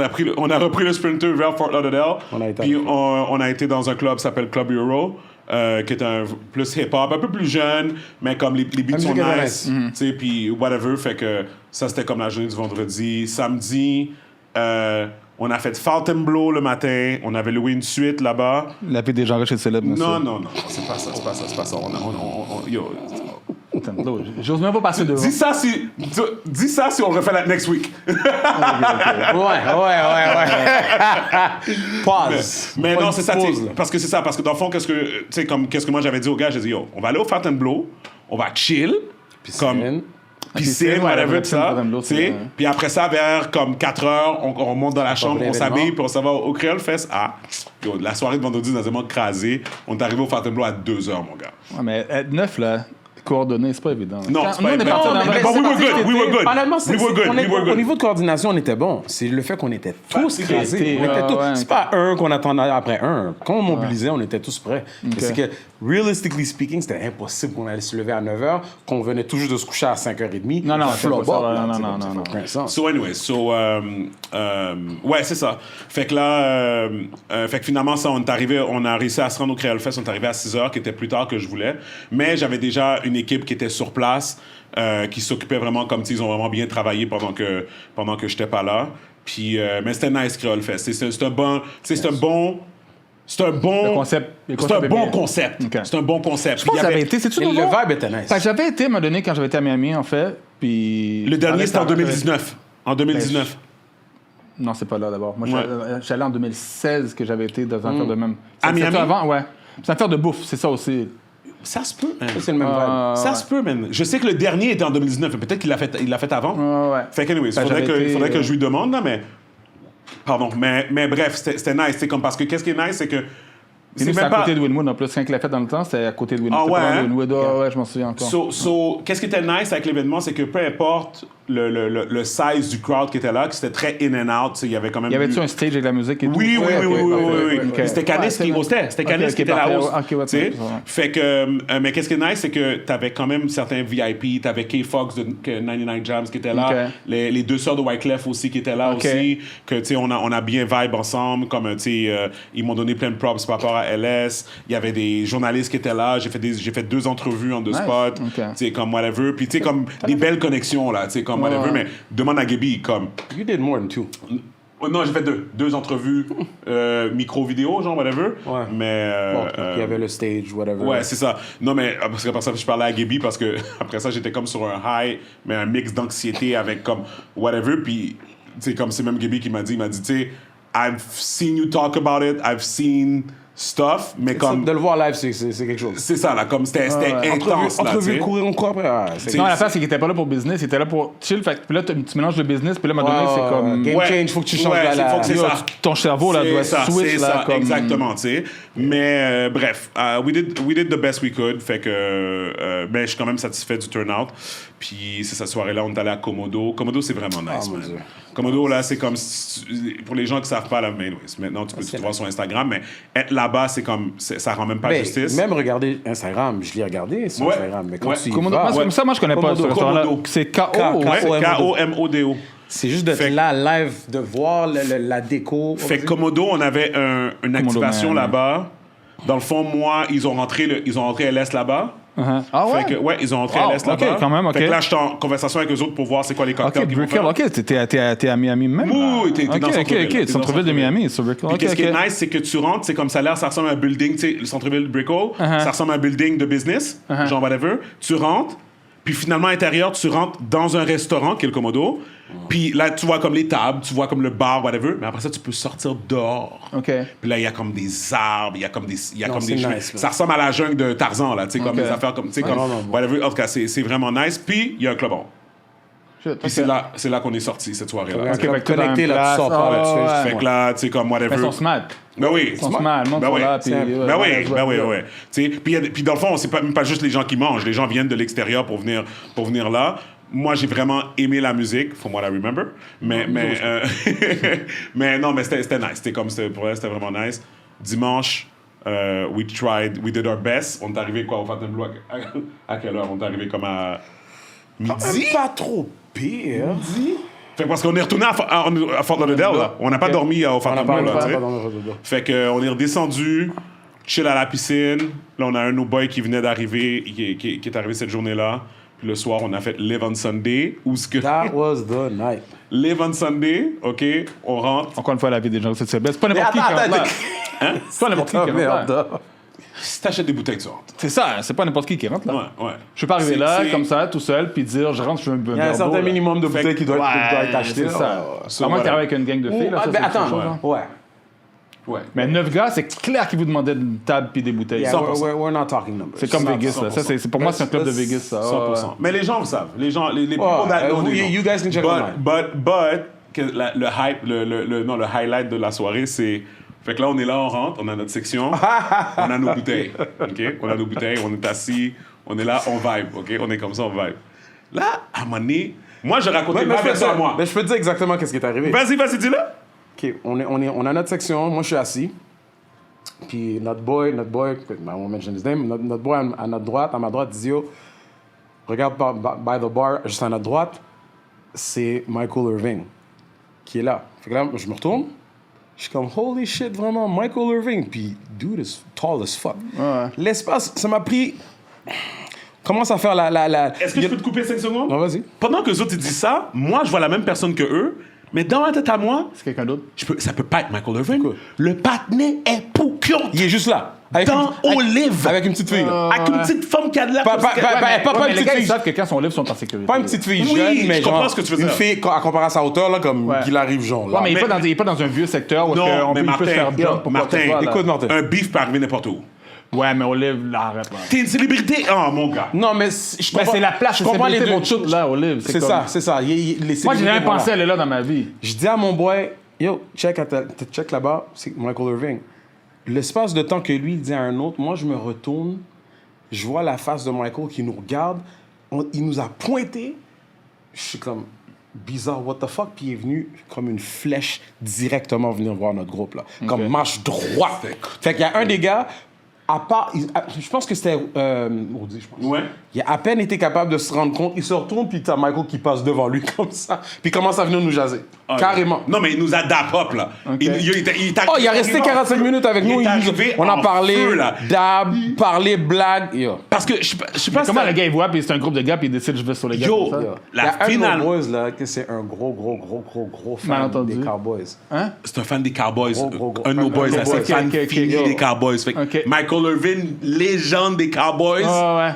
a repris le Sprinter vers Fort Lauderdale. Puis on a été dans un club qui s'appelle Club Euro. Qui est un plus hip-hop, un peu plus jeune, mais comme les beats sont nice, tu sais, puis whatever, fait que ça, c'était comme la journée du vendredi. Samedi, on a fait Fontainebleau le matin, on avait loué une suite là-bas. La vie des gens riches et célèbres, Non, c'est pas ça. Yo, J'ose même pas passer devant. dis ça si on le refait la next week. Ouais. Pause. Mais Pas non, une c'est ça, pause, tu sais, là. parce que dans le fond, qu'est-ce que moi j'avais dit aux gars, j'ai dit, yo, on va aller au Fontainebleau, on va chill, Piscine. piscine, whatever, tout ça, Fontainebleau, tu sais. Puis après ça, vers comme 4 heures, on monte dans la chambre, on l'événement. s'habille, puis on s'en va au Creole Fest. Yo, la soirée de vendredi, nous avons crasé. On est arrivé au Fontainebleau à 2 heures, mon gars. Ouais, mais être 9, là, coordonné, c'est pas évident. Non, Quand- c'est nous, pas on est évident. partis Non, dans mais un- bon, we were good. Honnêtement, We were good. Au niveau de coordination, on était bon. C'est le fait qu'on était tous Fatigués. crasés. On était tous- Ouais. C'est pas un qu'on attendait après un. Quand on mobilisait, on était tous prêts. Mais c'est que, realistically speaking, c'était impossible qu'on allait se lever à 9h, qu'on venait toujours de se coucher à 5h30. Non, Ça c'est flop pas ça, up, là, non, c'est non, comme ça, non, ça non. fait aucun sens. So anyway, ouais, c'est ça. Fait que là, fait que finalement, ça, on a réussi à se rendre au Creole Fest, on est arrivé à 6h, qui était plus tard que je voulais. Mais j'avais déjà une équipe qui était sur place, qui s'occupait vraiment comme, ils ont vraiment bien travaillé pendant que j'étais pas là. Puis, mais c'était nice, Creole Fest. C'est un bon... Le concept C'est un est bon bien. concept. Ok. C'est un bon concept. Je pense Puis que il y ça avait avait- été, c'est-tu Et nouveau? le vibe était nice. Parce que j'avais été, à un moment donné, quand j'avais été à Miami, en fait, puis... Le dernier, c'était en Avec- 2019. En 2019. Non, c'est pas là, d'abord. Moi, Ouais. je suis allé en 2016, que j'avais été dans un affaire de même. À C'est Miami? ça avant, ouais. C'est une affaire de bouffe, c'est ça aussi. Ça se peut, man. Ça, c'est le même vibe. Ça se peut, man. Je sais que le dernier était en 2019, mais peut-être qu'il l'a fait avant. Ouais. Fait que, anyways, Ben, faudrait j'avais été, que je lui demande, là, mais... Pardon, mais bref, c'était nice. C'est comme, parce que qu'est-ce qui est nice, c'est que... Et nous, c'est à côté de Wynwood, en plus. Quand il l'a fait dans le temps, c'était à côté de Wynwood. Ah C'était ouais, pas loin de hein? Wynwood. Ah ouais, je m'en souviens encore. So, qu'est-ce qui était nice avec l'événement, c'est que peu importe le size du crowd qui était là, que c'était très in and out, tu sais, il y avait quand même... Y avait-tu un stage avec la musique et tout? Oui. Ouais, ok. Puis c'était Canis qui hostait. C'était Canis qui était la host. Ok, ouais, tu sais. ouais. Fait que, mais qu'est-ce qui est nice, c'est que t'avais quand même certains VIP. T'avais K-Fox de 99 Jams qui était là. Ok. Les deux sœurs de Wyclef aussi qui étaient là Ok. aussi. Que, tu sais, on a bien vibe ensemble. Comme, tu sais, ils m'ont donné plein de props par rapport à LS. Il y avait des journalistes qui étaient là. J'ai fait 2 entrevues en 2 Nice. spots. Ok. Tu sais, comme whatever. Puis, tu sais, comme des belles connexions, là. Tu sais, comme whatever. ouais. Mais demande à Gaby, comme... You did more than 2. Oh, non, j'ai fait 2 entrevues micro-vidéo, genre, whatever. Ouais. Mais... Il y avait le stage, whatever. Ouais, c'est ça. Non, mais parce qu'après ça, je parlais à Gaby parce que après ça, j'étais comme sur un high, mais un mix d'anxiété avec comme whatever. Puis, tu sais, comme c'est même Gaby qui m'a dit, tu sais, I've seen you talk about it, I've seen stuff, mais comme... De le voir live, c'est quelque chose. C'est ça, là, comme c'était intense, là, tu Entrevue, sais. courir, on court après. C'est Non, l'affaire, c'est qu'il était pas là pour business, il était là pour chill. Fait que puis là, tu mélanges le business, puis là, à un moment donné, c'est comme. Game change, faut que tu changes Ouais, la... faut que c'est Yo, ça. Ton cerveau, là, doit C'est ça, switch, c'est là, ça, comme. exactement, tu sais. Mais bref, we did the best we could. Fait que, ben, je suis quand même satisfait du turnout. Puis c'est cette soirée-là, on est allé à Komodo. Komodo, c'est vraiment nice, mon man. Dieu. Komodo, là, c'est comme... Pour les gens qui savent pas, là, mais maintenant, tu peux tout voir sur Instagram, mais être là-bas, c'est comme... Ça rend même pas justice. Même regarder Instagram, je l'ai regardé sur Instagram, mais quand tu y Komodo, vas... moi, je connais pas ce restaurant-là. C'est K-O-M-O-D-O. C'est juste d'être là, live, de voir la déco. Fait que Komodo, on avait une activation là-bas. Dans le fond, moi, ils ont rentré LS là-bas. Ah ouais? Fait que, ouais, ils ont rentré LS là-bas. OK, quand même, OK. Fait que là, j'étais en conversation avec eux autres pour voir c'est quoi les cocktails OK, qu'ils vont Brickell, faire. OK, t'es à Miami même? Oui, t'es dans le centre-ville. OK, centre-ville de Miami, sur Brickell. Puis qu'est-ce qui est nice, c'est que tu rentres, c'est comme ça a l'air, ça ressemble à un building, tu sais, le centre-ville de Brickell, ça ressemble à un building de business, genre whatever. Tu rentres, puis finalement, à l'intérieur, tu rentres dans un restaurant, qui est le Komodo. Puis là, tu vois comme les tables, tu vois comme le bar, whatever. Mais après ça, tu peux sortir dehors. OK. Puis là, il y a comme des arbres, il y a comme des nice, ça ressemble à la jungle de Tarzan, là, tu sais, comme des affaires comme, tu sais, comme, whatever. En tout cas, c'est vraiment nice. Puis, il y a un clubon. Puis c'est là qu'on est sorti, cette soirée-là. OK, fait connecté, là, tu sors pas là-dessus. Fait que là, tu sais, comme whatever. Mais ils sont smart. Ben oui. Ils sont smart, le monde sont là. Puis dans le fond, c'est pas juste les gens qui mangent. Les gens viennent de l'extérieur pour venir là. Moi, j'ai vraiment aimé la musique, from what I remember. Mais non, mais c'était nice. Pour elle, c'était vraiment nice. Dimanche, we did our best. On est arrivé quoi au Fontainebleau à quelle heure? On est arrivé comme à midi? Pas trop pire. Midi? Fait que parce qu'on est retourné à Fort Lauderdale, là. On n'a pas dormi au Fontainebleau, là, tu sais. Fait qu'on est redescendu, chill à la piscine. Là, on a un de nos boys qui venait d'arriver, qui est arrivé cette journée-là. Puis le soir, on a fait Live on Sunday. That was the night. Live on Sunday, OK, on rentre. Encore une fois, la vie des gens, c'est pas n'importe qui qui rentre là. C'est pas n'importe qui qui rentre là. Si t'achètes des bouteilles, tu rentres. C'est ça, c'est pas n'importe qui rentre là. Ouais. Je peux pas arriver là, comme ça, tout seul, puis dire, je rentre, je veux un verre d'eau. Il y a un certain minimum de bouteilles qui doivent être achetées. C'est ça. À moins que t'arrives avec une gang de filles, là. Attends, ouais. Mais 9 gars, c'est clair qu'ils vous demandaient une table puis des bouteilles. Yeah, we're not talking numbers. C'est comme Vegas, là. Ça, pour moi, c'est un club de Vegas, ça. 100%. Mais les gens le savent. Les people that know, you guys can check online. But le highlight de la soirée, c'est... Fait que là, on est là, on rentre, on a notre section, on a nos bouteilles, OK? On a nos bouteilles, on est assis, on est là, on vibe, OK? On est comme ça, on vibe. Là, à un moment donné, moi, je racontais ma version à moi. Mais je peux te dire exactement qu'est-ce qui est arrivé. Vas-y, dis-le. OK, on a notre section, moi, je suis assis. Puis notre boy, I won't mention his name, notre boy à ma droite, dit, yo, regarde by the bar, juste à notre droite, c'est Michael Irving qui est là. Fait que là, je me retourne. Je suis comme, holy shit, vraiment, Michael Irving. Puis, dude is tall as fuck. Ouais. L'espace, ça m'a pris... Commence à faire la... Est-ce que je peux te couper 5 secondes? Non, vas-y. Pendant que les autres ils disent ça, moi, je vois la même personne que eux, mais dans la tête à moi... C'est quelqu'un d'autre? Ça peut pas être Michael Irving. Le patinet est pouquion. Il est juste là. Dans Olive. Avec une petite fille. Avec une petite femme qui a de la... Pas une petite fille. Ils savent que quand son livre sont en sécurité. Pas une petite fille jeune, mais je comprends ce que tu veux dire. Une fille, à comparer à sa hauteur, là, comme qu'il arrive jaune. Ouais, mais il est pas dans un vieux secteur où on peut plus faire jump pour Martin, écoute, Martin. Un beef peut arriver n'importe où. Ouais, mais Olive, là, arrête. T'es une célébrité? Oh, mon gars. Non, mais je comprends. C'est la place, je comprends les deux. Là, Olive. C'est ça, c'est ça. Moi, j'ai jamais pensé aller là dans ma vie. Je dis à mon boy, yo, check là-bas, c'est Michael Irving. L'espace de temps que lui il dit à un autre, moi, je me retourne, je vois la face de Michael qui nous regarde, il nous a pointé. Je suis comme, bizarre, what the fuck? Puis il est venu comme une flèche directement venir voir notre groupe, là. Comme marche droite. Fait qu'il y a un des gars, à part, je pense que c'était Audi, je pense. Ouais. Il a à peine été capable de se rendre compte. Il se retourne, puis t'as Michael qui passe devant lui comme ça. Puis il commence à venir nous jaser. Carrément. Non, mais il nous a dap up, là. Okay. Il a resté 45 minutes avec nous. On a parlé, dab, parlé, blague. Yo. Parce que je sais pas comment le gars il voit, puis c'est un groupe de gars, puis il décide je vais sur les gars. Yo, la finale. Il y a un de nos boys, là, que c'est un gros fan des Cowboys. Hein? C'est un fan des Cowboys. Gros. Un de nos boys, là, c'est un fan fini des Cowboys. Michael Irvin, légende des Cowboys.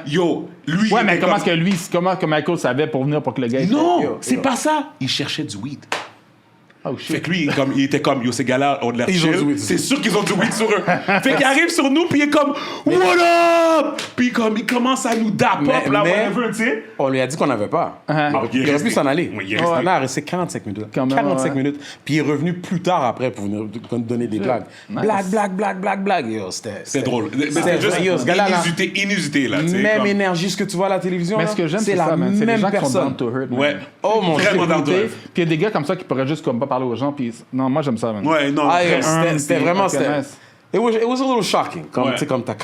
Yo, lui. Ouais, mais comment que Michael savait pour venir pour que le gars. Non, c'est pas ça. Il cherchait du weed. Oh, shit. Fait que lui, il était comme, yo, ces gars-là ont de l'air Ils ont du chill. weed. C'est sûr qu'ils ont du weed sur eux. Fait qu'il arrive sur nous, puis il est comme, what up? Puis comme, il commence à nous dap up, là, whatever, tu sais. On lui a dit qu'on n'avait pas. Uh-huh. Il aurait pu s'en aller. Oui, il est resté. On a resté 45 minutes. Quand même, 45 ouais. minutes. Puis il est revenu plus tard après pour venir nous donner des blagues. Nice. Blague. Yo, C'était drôle. C'était C'était juste yo, ce gars-là, là, inusité, là, tu sais. même comme- énergie, ce que tu vois à la télévision. Mais là, ce que j'aime, c'est la ça, man. C'est les même gens qui sont personne. down to hurt, man. Ouais. Oh mon Dieu. Vraiment down to earth. Puis il y a des gars comme ça qui pourraient juste comme pas parler aux gens. Puis non, moi j'aime ça, man. Ouais, non. Ah, yo, très- c'était vraiment. Ok, c'était- nice. It was a little shocking. Comme, Ouais. tu sais, comme t'as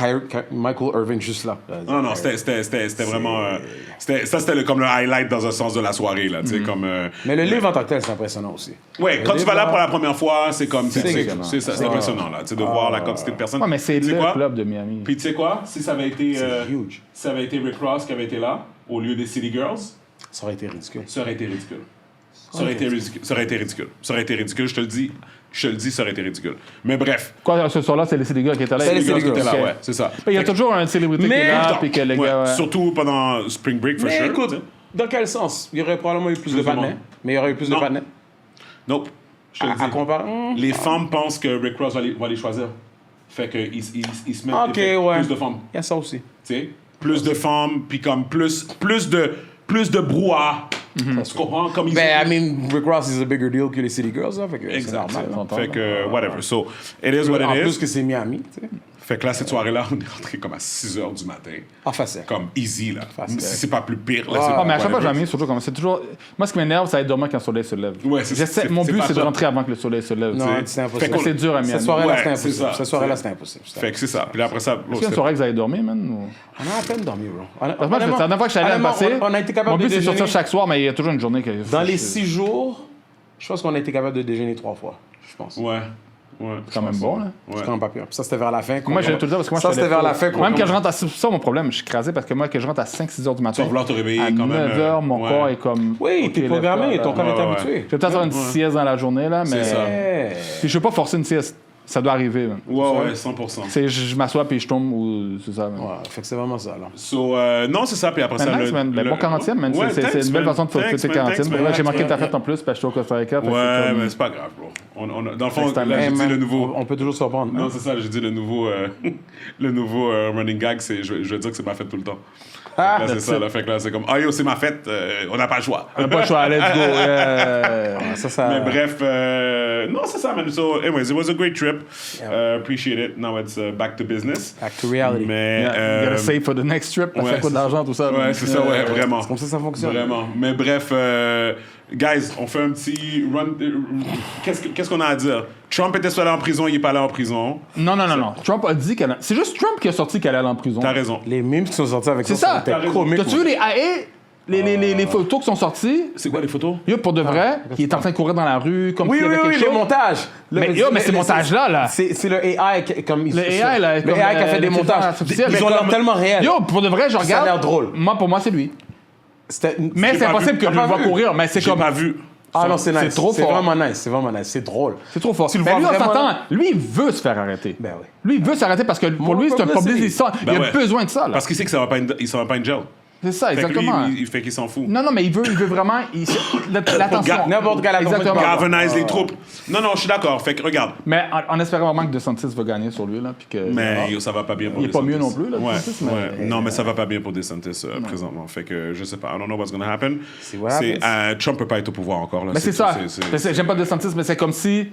Michael Irving juste là. Non, c'était vraiment. C'était comme le highlight dans un sens de la soirée, là, tu sais, comme. Mais le livre en tant que tel, c'est impressionnant aussi. Ouais, quand tu vas là pour la première fois, c'est comme. C'est impressionnant. C'est impressionnant, là, tu sais, de voir la quantité de personnes. Ouais, mais c'est Tu sais le quoi? club de Miami. Puis tu sais quoi? Si ça avait été. C'est huge. Si ça avait été Rick Ross qui avait été là, au lieu des City Girls, Ça aurait été ridicule. ça aurait été ridicule. Ça aurait été ridicule. Ça aurait été ridicule. Ça aurait été ridicule, je te le dis. Ça aurait été ridicule. Mais bref. Quoi, ce soir-là, c'est les gars qui étaient là. C'est les Les gars qui étaient là, Ok. ouais, c'est ça. Il y a toujours une célébrité qui Mais- est là, Tout le puis que temps. les Ouais, gars. ouais. surtout pendant Spring Break, for Mais sure. écoute, tu sais. dans quel sens? Il y aurait probablement eu plus de de panneaux. monde. Mais il y aurait eu plus de Non. panneaux. Nope. Je te le À dis. comparer. Les femmes pensent que Rick Ross va les choisir. Fait qu'ils se mettent Ok, ouais. plus de femmes. Il y a ça aussi. Tu sais? Plus de femmes, puis comme plus de brouhaha. Tu comprends? Comme ils Ben, I mean, Rick Ross is a bigger deal que les City Girls, là. Fait que c'est Exact. normal. là. Fait que, whatever. So, it is what En it plus is. que c'est Miami, tu sais. Fait que là, cette soirée-là, on est rentré comme à 6 h du matin. En facile. Comme easy, là. Facile. Si c'est pas plus pire, là, Ah, c'est Ah, mais à chaque fois, whatever. j'ai mis surtout comme c'est toujours. Moi, ce qui m'énerve, c'est de dormir quand le soleil se lève. Ouais, c'est- Mon c'est but, pas c'est de ça. rentrer avant que le soleil se lève. Non, tu sais. c'est impossible. Fait que c'est dur à Cette Miami. soirée-là, Ouais, c'était c'est impossible. ça. Cette soirée-là, c'était impossible. Fait que c'est ça. Puis après ça, Est-ce qu'il y a une soirée que vous allez dormir, man? Ou... On a à peine dormi, bro. Parce que moi, c'est la dernière fois que je suis allé à me passer. On a été capable Mon de but, c'est de déjeuner. sortir chaque soir, mais il y a toujours une journée que. Dans les 6 jours, je pense qu'on a été capable de déjeuner 3 fois. Je pense. Ouais. Ouais. C'est quand même bon, là. Ouais. C'est quand même pas pire. Puis ça, c'était vers la fin. Moi, j'allais tout le temps parce que moi, ça, je c'était vers la fin. Même quand je rentre à. C'est ça mon problème, je suis crasé parce que moi, que je rentre à 5-6 heures du matin. Tu vas vouloir te réveiller à quand même. 9 heures, mon ouais. corps est comme. Oui, ok, t'es programmé, lève-toi, ton là. corps est Ouais, ouais. habitué. Je vais peut-être faire une sieste dans la journée, là, mais. C'est ça. Eh. Puis je veux pas forcer une sieste. Ça doit arriver, man. Ouais, 100%. C'est je m'assois puis je tombe ou c'est ça, man. Ouais, fait que c'est vraiment ça, là. So, non, c'est ça. Puis après ça, Nice, man. Bon 40e, man. Ouais, C'est thanks, une belle man. façon de fêter Thanks, tes man. 40e. Thanks, man. J'ai manqué Thanks, ta man. fête en plus, parce que j'étais au Costa Rica. fait que Ouais, c'est comme- mais c'est pas grave, bro. Dans le fond, Next time, là, j'ai man. dit le nouveau. On peut toujours se reprendre. Non, c'est ça, j'ai dit le nouveau running gag, c'est je veux dire que c'est ma fête tout le temps. Ah, Là, c'est ça, là, fait que là, c'est comme, ah yo, c'est ma fête, on n'a pas le choix. On n'a pas le choix, let's go. Yeah. ça. Mais bref, non, c'est ça, man. So, anyways, it was a great trip. Appreciate it. Now it's back to business. Back to reality. Mais. Yeah, you gotta save for the next trip. Ça ouais, coûte c'est d'argent, tout ça. Ouais, c'est ça, ouais, vraiment. C'est comme ça fonctionne. Vraiment. Mais bref, guys, on fait un petit run. Qu'est-ce qu'on a à dire? Trump était soit allé en prison, il n'est pas allé en prison. Non. Trump a dit qu'elle. C'est juste Trump qui a sorti qu'elle allait en prison. T'as raison. Les memes qui sont sortis avec C'est ça. c'était T'as raison. comique. T'as-tu vu les AE? Les photos qui sont sorties? C'est quoi les photos? Yo, pour de vrai, il est en train de courir dans la rue, comme Oui, s'il y oui, avait oui, quelque les chose. montages. Mais ces montages-là, là. C'est le AI comme Le AI, là. Le AI qui a fait des montages. Ils ont l'air tellement réels. Yo, pour de vrai, je Ça a regarde. l'air drôle. Moi, pour moi, c'est lui. Mais J'ai c'est pas impossible vu. que je le T'as pas vois vu? courir, mais c'est J'ai comme. pas vu. Ah non, c'est nice. C'est trop C'est fort. vraiment nice. C'est vraiment nice. C'est drôle. C'est trop fort. Tu le Mais vois lui, on vraiment, s'entend. là? Lui, il veut se faire arrêter. Ben oui. Lui, il veut s'arrêter parce que pour More lui, c'est un publicity. publicité. Ben Il a ouais. besoin de ça, là. Parce qu'il sait que ça va pas in jail. C'est ça, Fait que lui, exactement. il fait qu'il s'en fout. Non, mais il veut vraiment. L'attention. N'importe quelle attention. Exactement. Galvanize les troupes. Non, je suis d'accord. Fait que regarde. Mais en espérant vraiment que DeSantis va gagner sur lui, là. Puis que, Mais yo, ça va pas bien pour Il est pas DeSantis. mieux non plus, là, Ouais, DeSantis, mais- ouais. Non, mais ça va pas bien pour DeSantis présentement. Fait que je sais pas. I don't know what's gonna happen. See what happens. Trump peut pas être au pouvoir encore. Là. Mais c'est ça. c'est- J'aime pas DeSantis, mais c'est comme si.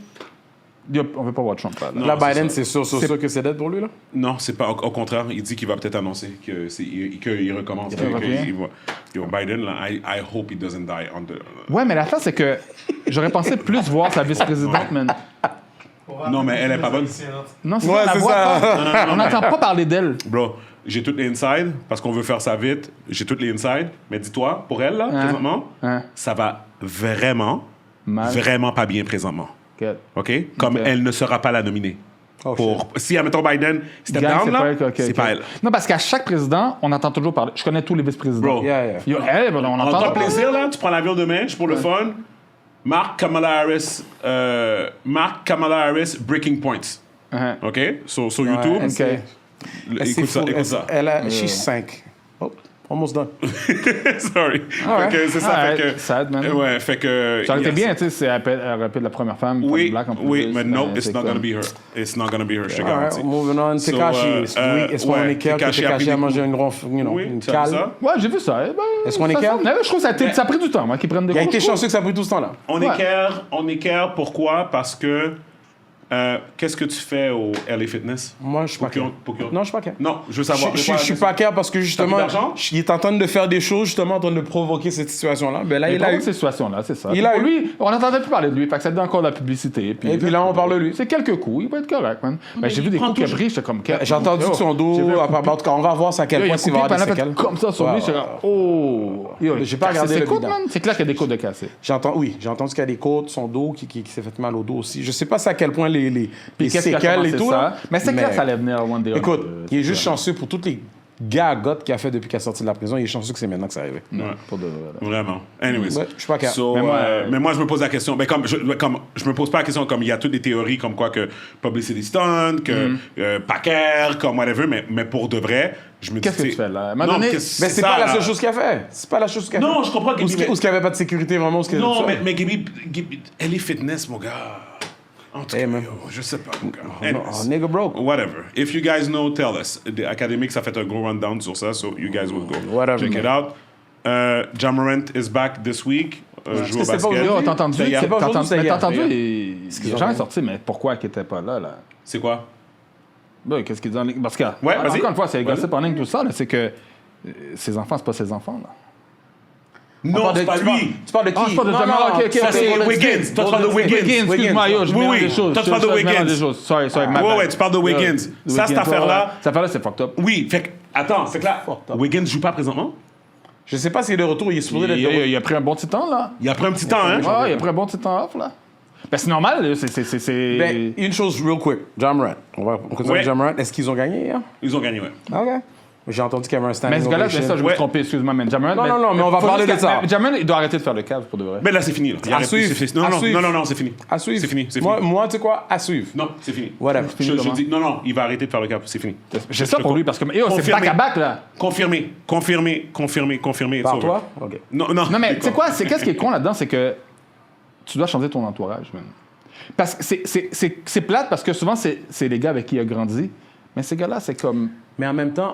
On veut pas voir Trump là. Non, Là, c'est Biden, ça. c'est sûr que c'est dead pour lui, là. Non, c'est pas. Au contraire, il dit qu'il va peut-être annoncer qu'il recommence. Il revient. Yo, Biden, là, I hope he doesn't die on the. Ouais, mais l'affaire, c'est que j'aurais pensé plus voir sa vice-présidente, man. Non, mais elle est pas bonne. Non, c'est Ouais, ça, la c'est voix ça. pas. On n'entend pas parler d'elle. Bro, j'ai toutes les inside parce qu'on veut faire ça vite. J'ai toutes les inside. Mais dis-toi, pour elle, là, présentement, ça va Mal. vraiment pas bien présentement. Ok. OK? Comme Ok. elle ne sera pas la nominée. Oh, Pour, si, admettons, Biden step Gang, down, c'est là, pas elle, ok, c'est ok. pas elle. Non, parce qu'à chaque président, on entend toujours parler. Je connais tous les vice-présidents. Bro, Yeah. Yo, elle, on en entend ton plaisir, là, tu prends l'avion demain, je suis pour le fun. Mark Kamala Harris, Breaking Points. Uh-huh. OK? Sur YouTube. elle, Ok. Elle s'est Écoute ça, fou- écoute ça. Elle a, she's 5. Oh. Almost done. Sorry. ouais. Fait que c'est ça. Ouais, Fait que, sad, man. Ouais, fait que. Ça aurait été yes. bien, tu sais, elle aurait pu être la première femme. Oui, black en plus, oui, mais no, ben, it's c'est not comme- gonna be her. It's not gonna be her, je te garantis. Alright, moving on. So, Tekashi. Est-ce qu'on ouais, est clair que Tekashi a Tekashi pris a des mangé coups. une ronfle, Oui, une tu as vu cale? ça? Ouais, j'ai vu ça. Eh ben, Est-ce qu'on est ça clair? semble- Je trouve que ça a pris du temps, moi, qu'ils prennent des Il a gros été shows. chanceux que ça a pris tout ce temps-là. On est clair, pourquoi? Parce que qu'est-ce que tu fais au LA Fitness? Moi, je suis pas clair. Non, je suis pas clair. Non, je veux savoir. Je suis pas clair parce que justement, d'argent? il est en train de faire des choses, justement, en train de provoquer cette situation-là. Ben là, Il il a eu. cette situation-là, c'est ça. Il a Pour eu. lui, on n'entendait plus parler de lui, fait que ça donne encore de la publicité. Et puis là, on parle de lui. C'est quelques coups, il va être correct, man. Ben, j'ai vu des prend coups qu'il a toujours- pris, j'étais comme... J'ai entendu que son J'ai dos, vu un en tout cas, on va voir ça à quel Yo, il point a s'il va coupé, avoir des puis elle a fait séquelles. comme ça sur lui, Ouais, j'étais comme... Oh! Yo, J'ai pas cassé regardé ses le côtes, vidéo. man. C'est clair qu'il y a des côtes de cassé. Oui, j'ai entendu qu'il y a des côtes, son dos qui s'est fait mal au dos aussi. Je sais pas c'est à quel point les Puis qu'est-ce qui a séquelles et commencé tout. ça? là. Mais c'est clair que ça allait venir one day or Écoute, another. il est juste chanceux pour tous les gagottes qu'il a fait depuis qu'il est sorti de la prison. Il est chanceux que c'est maintenant que c'est arrivé. Ouais. Pour de vrai, là. Vraiment. Anyways. Ouais, je suis pas clair. So, mais moi, je me pose la question. Ben, comme je me pose pas la question comme il y a toutes des théories comme quoi que publicity stunt, que Packer, comme whatever, mais pour de vrai, je me dis. Qu'est-ce que tu fais là? À un moment Non, donné- qu'est-ce- Mais c'est ça, pas la là. seule chose qu'il a fait. C'est pas la chose qu'il a fait. Non, je comprends, Ou Gaby, ce qu'il n'y avait pas de sécurité vraiment. Non, mais Gaby, elle est fitness, mon gars. En tout Hey, cas, man. yo, je sais pas, mon gars. Oh, Anyways. nigga broke. Whatever. If you guys know, tell us. The Academics a fait un gros rundown sur ça, so you guys will go. Whatever, Check it man. out. Ja Morant is back this week. Joue au c'était pas basket. aujourd'hui? Yo, t'as entendu? C'est hier. T'as C'est pas aujourd'hui, entendu? c'est Mais hier. t'as entendu? C'est Il qu'ils est ont jamais gagné. sorti, mais pourquoi qu'il était pas là? C'est quoi? Ben, qu'est-ce qu'il dit en ligne? Parce que, Ouais, vas-y. encore une fois, c'est les Vas-y. gossip en ligne, tout ça, là, c'est que ses enfants, c'est pas ses enfants, là. Non, c'est pas lui. Tu parles de qui? Ah, je parle de Non, Jamal, non, ok, ok, ça, ok. c'est Wiggins. Wiggins. Toi, tu parles de Wiggins. Excuse-moi, yo, je Oui, mélange oui. les choses. Toi, tu parles de Je mélange Wiggins. les choses. Sorry, my Ouais, bad. ouais, tu parles de Wiggins. Ça, cette affaire-là. Cette affaire-là, c'est fucked up. Oui, fait que, attends, fait que là, Fucked up. Wiggins joue pas présentement? Je sais pas s'il est de retour. Il est supposé d'être de retour. Il a pris un bon petit temps, là. Il a pris un petit temps, hein? Ouais, il a pris un bon petit temps off, là. Ben, c'est normal, là, c'est... Ben, une chose real quick. Ja Morant. On continue Ouais. avec Ja Morant. Est-ce qu'ils ont gagné hier? Ils ont gagné, ouais. OK. J'ai entendu qu'il y avait un standing Mais ce gars-là, ovation. c'est ça, je me Ouais. suis trompé, excuse-moi, man. Jamal, Non, mais on va parler de ça. Jamal, il doit arrêter de faire le cave, pour de vrai. Mais là, c'est fini. Là. Il À arrête- suivre. c'est fini. À Non, suivre. non, c'est fini. À suivre. C'est fini, c'est fini. Moi, tu sais quoi? À suivre. Non, c'est fini. Whatever. Je dis, non, il va arrêter de faire le cap, c'est fini. J'ai ça pour lui, parce que, yo, c'est Confirmé. back-à-back, là. Confirmé. Par it's toi? over. OK. Non, mais tu sais quoi, qu'est-ce qui est con là-dedans, c'est que tu dois changer ton entourage, man. Parce que c'est plate, parce que souvent, c'est les gars avec qui il a grandi. Mais ces gars-là, c'est comme... Mais en même temps,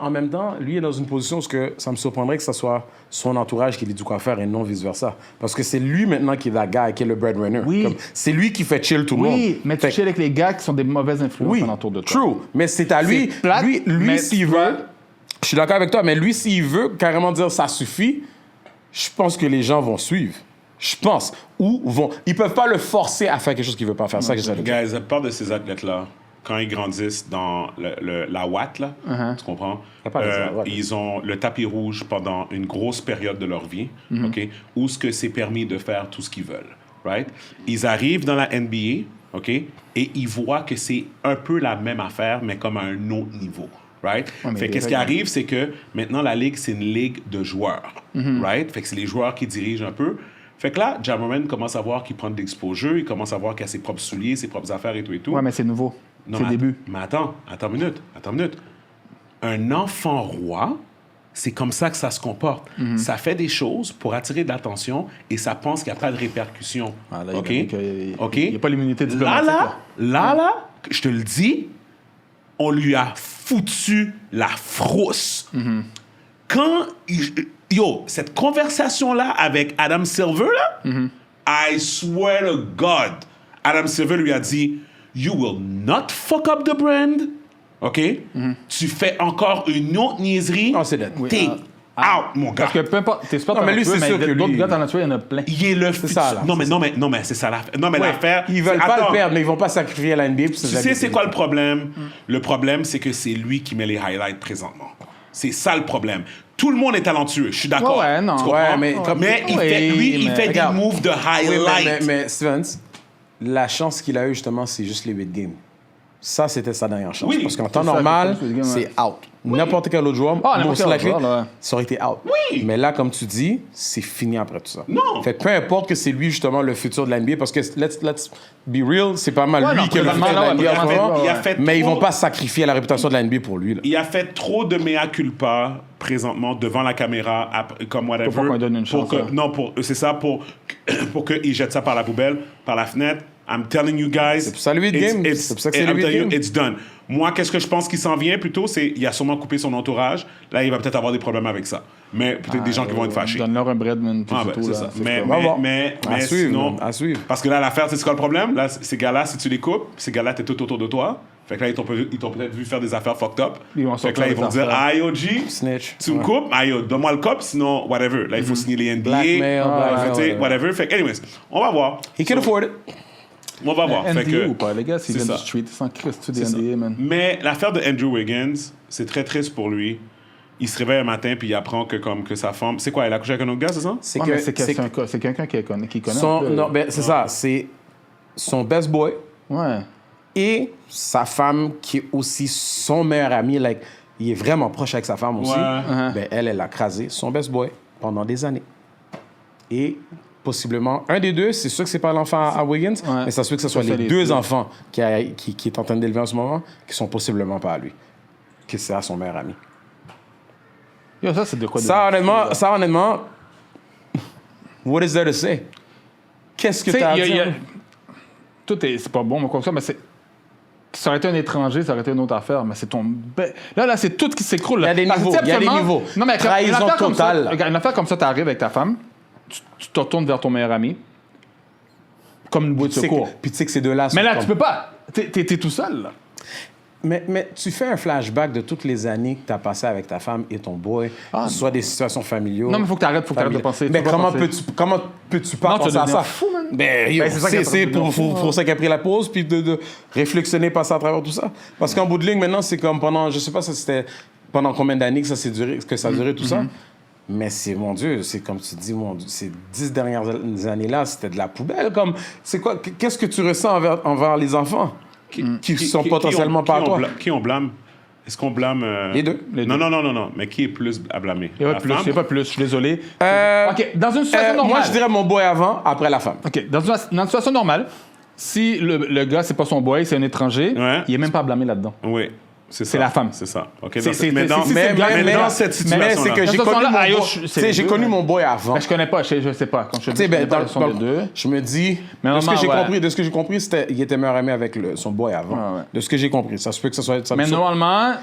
lui est dans une position où ça me surprendrait que ce soit son entourage qui lui dit quoi faire et non vice-versa. Parce que c'est lui maintenant qui est la guy, qui est le breadwinner. Oui. Comme, c'est lui qui fait chill tout le monde. Oui, mais tu Fait- chill avec les gars qui sont des mauvaises influences Oui, autour de toi. true. Mais c'est à lui. C'est plate, lui mais s'il tu vois- veut... Je suis d'accord avec toi, mais lui, s'il veut carrément dire ça suffit, je pense que les gens vont suivre. Je pense. Ou vont... Ils peuvent pas le forcer à faire quelque chose qu'il veut pas faire. Ça que j'essaie de dire. Guys, à part de ces athlètes-là, quand ils grandissent dans la Watt, là, tu comprends? Y a pas de la Watt. Ils ont le tapis rouge pendant une grosse période de leur vie, OK? Où ce que c'est permis de faire tout ce qu'ils veulent, right? Ils arrivent dans la NBA, OK? Et ils voient que c'est un peu la même affaire, mais comme à un autre niveau, right? Ouais, mais Fait qu'est-ce qui arrive, c'est que maintenant, la ligue, c'est une ligue de joueurs, right? Fait que c'est les joueurs qui dirigent un peu. Fait que là, Ja Morant commence à voir qu'il prend de l'exposure, il commence à voir qu'il a ses propres souliers, ses propres affaires et tout et tout. Ouais, mais c'est nouveau. Non, C'est le mais début. Mais attends une minute. Un enfant roi, c'est comme ça que ça se comporte. Ça fait des choses pour attirer de l'attention et ça pense qu'il n'y a pas de répercussions. Ah, là, OK? il OK? n'y a pas l'immunité diplomatique. Là, je te le dis, on lui a foutu la frousse. Quand cette conversation-là avec Adam Silver, là, I swear to God, Adam Silver lui a dit, you will not fuck up the brand, OK? Tu fais encore une autre niaiserie, Non, c'est dead. t'es out, mon gars. Parce que peu importe, t'es super Non, mais lui, c'est sûr que lui- d'autres gars talentueux, il y en a plein. Il est le futur. ça, là, non, mais, c'est non, mais c'est ça l'affaire. Non, mais Ouais, l'affaire... Ils veulent pas Attends. le perdre, mais ils vont pas sacrifier la NBA pour Tu sais, c'est quoi le problème? Le problème, c'est que c'est lui qui met les highlights présentement. C'est ça le problème. Tout le monde est talentueux, je suis d'accord. Ouais, non. Tu comprends? Ouais, mais comme- il Oui, fait, lui, il mais fait regarde. des moves de Oui, highlight. mais Stevens, la chance qu'il a eue, justement, c'est juste les 8 games. Ça, c'était sa dernière chance. Oui, parce qu'en temps c'est ça, normal, les 8 games, c'est out. n'importe quel autre joueur, Ah, n'importe most quel autre likely, joueur, là, ouais. ça aurait été out. Oui. Mais là, comme tu dis, c'est fini après tout ça. Non. Fait que peu importe que c'est lui, justement, le futur de la NBA, parce que let's be real, c'est pas mal Ouais, lui non, qui est le futur de présentement, la NBA là, en ce ouais, moment. il a fait Mais ils trop- vont pas sacrifier la réputation de la NBA pour lui. Là. Il a fait trop de mea culpa présentement devant la caméra, comme whatever. Faut pas qu'on lui donne une chance, que, là. non, c'est ça, pour qu'il jette ça par la poubelle, par la fenêtre. I'm telling you guys. C'est pour ça le 8 it's- game. it's- C'est pour ça que c'est le I'm 8 telling you, game. it's done. Moi, qu'est-ce que je pense qui s'en vient plutôt, c'est il a sûrement coupé son entourage. Là, il va peut-être avoir des problèmes avec ça. Mais peut-être des gens qui vont être fâchés. Donne-leur un breadman, puis Ah, c'est ben, tout. c'est là. ça. C'est Mais, comme- va mais, voir. mais, À mais suivre, sinon, man, à suivre. parce que là, l'affaire, c'est quoi le problème? Là, ces gars-là, si tu les coupes, ces gars-là, t'es tout autour de toi. Fait que là, ils t'ont peut-être vu faire des affaires fucked up. Ils vont Fait que là, ils sortir vont des dire, affaires. ah, yo, G, Snitch. tu me coupes, ah, yo, donne-moi le cop, sinon, whatever. Là, il faut signer les NBA. Blackmail, tu sais, ouais. whatever. Fait que, anyways, on va voir. He can afford it. On va voir. Fait NDA que, ou pas, les gars, s'ils c'est viennent ça. du street, ils s'en crissent des C'est ça. NDA, man. Mais l'affaire de Andrew Wiggins, c'est très triste pour lui. Il se réveille un matin puis il apprend que sa femme. C'est quoi, elle a couché avec un autre gars, c'est ça? C'est Ouais, que mais c'est quelqu'un qui connaît son, un peu. non, ben, c'est ça. C'est son best boy Ouais. et sa femme qui est aussi son meilleur ami. Like, il est vraiment proche avec sa femme aussi. Ouais. Ben, elle a crasé son best boy pendant des années. Et possiblement, un des deux, c'est sûr que c'est pas l'enfant à Wiggins, Ouais. mais ça se peut que ce soit Ça, les les deux deux. enfants qui est en train d'élever en ce moment, qui sont possiblement pas à lui, que c'est à son meilleur ami. Yo, ça, c'est de quoi de... Ça, honnêtement, what is there to say? Qu'est-ce que Tu sais, tu as à il y a- dire? tout est... C'est pas bon, mais quoi que ça, mais c'est... Ça aurait été un étranger, ça aurait été une autre affaire, mais c'est ton... Là, c'est tout qui s'écroule. Il y a des Parce que, niveaux, tu sais, il y a des absolument- niveaux. Non, mais quand Trahison une affaire comme ça- totale. regarde, une affaire comme ça, t'arrives avec ta femme, tu te retournes vers ton meilleur ami, comme une bouée de Tu sais que- secours. Puis tu sais que ces deux-là sont Mais là, comme- tu peux pas. T'es tout seul, là. Mais tu fais un flashback de toutes les années que tu as passées avec ta femme et ton boy, que ce soit des situations familiales. Non, mais faut que t'arrêtes de familiales. penser. Mais Faut pas comment penser. peux-tu pas Non, tu penser vas à devenir ça? fou, man. Ben, yo, Ben, c'est ça qui c'est va te devenir fou, pour ça qu'il a pris la pause, puis de réflexionner, passer à travers tout ça. Parce qu'en bout de ligne, maintenant, c'est comme pendant, je sais pas, ça c'était pendant combien d'années que ça s'est duré, que ça a duré tout ça. Mais c'est, mon Dieu, c'est comme tu dis, mon Dieu, ces 10 dernières années-là, c'était de la poubelle. Comme, c'est quoi, qu'est-ce que tu ressens envers les enfants qui sont potentiellement pas à toi? Qui on blâme? Est-ce qu'on blâme... Les deux. Non, non. Mais qui est plus à blâmer? Il n'y a La pas plus, femme? il y a pas plus, je suis désolé. OK, dans une situation normale... Moi, je dirais mon boy avant, après la femme. OK, dans une situation normale, si le gars, c'est pas son boy, c'est un étranger, Ouais. il est même pas blâmé là-dedans. Oui, c'est ça. C'est la femme. C'est ça. OK, C'est- mais dans, c'est- mais, c'est le gars, mais mais- dans cette Mais situation-là... c'est que Dans j'ai ce connu sens-là, mon aïe, boy. c'est Tu sais, les j'ai deux, connu hein. mon boy avant. Ben, je connais pas, je sais pas. Quand je te Tu dis, sais, je ben, connais pas dans, le son des deux. je me dis, Mais de ce que j'ai normalement, compris, il était meilleur ami avec son boy avant. Ouais. De ce que j'ai compris, ça se peut que ça soit ça. Mais normalement,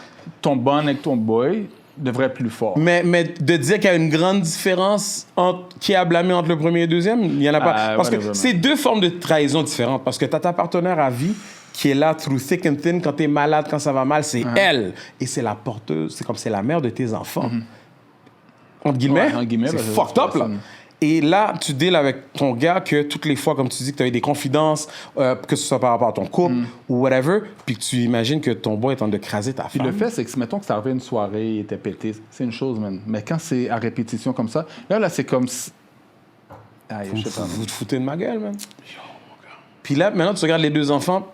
ton bond avec ton boy devrait être plus fort. Mais de dire qu'il y a une grande différence entre qui a blâmé entre le premier et le deuxième, il y en a pas. Parce que whatever, c'est deux formes de trahison différentes. Parce que tu as ta partenaire à vie qui est là through thick and thin quand tu es malade, quand ça va mal, c'est elle. Et c'est la porteuse, c'est comme c'est la mère de tes enfants. Entre guillemets, Ouais, entre guillemets, c'est parce que fucked up là. personne. Et là, tu deals avec ton gars que toutes les fois, comme tu dis, que tu as eu des confidences, que ce soit par rapport à ton couple ou whatever, puis que tu imagines que ton boy est en train de craser ta Puis femme. le fait, c'est que, mettons que ça arrivait une soirée, il était pété, c'est une chose, man. Mais quand c'est à répétition comme ça, là, c'est comme... Aïe, je sais pas. Vous te foutez de ma gueule, man. Puis là, maintenant, tu regardes les deux enfants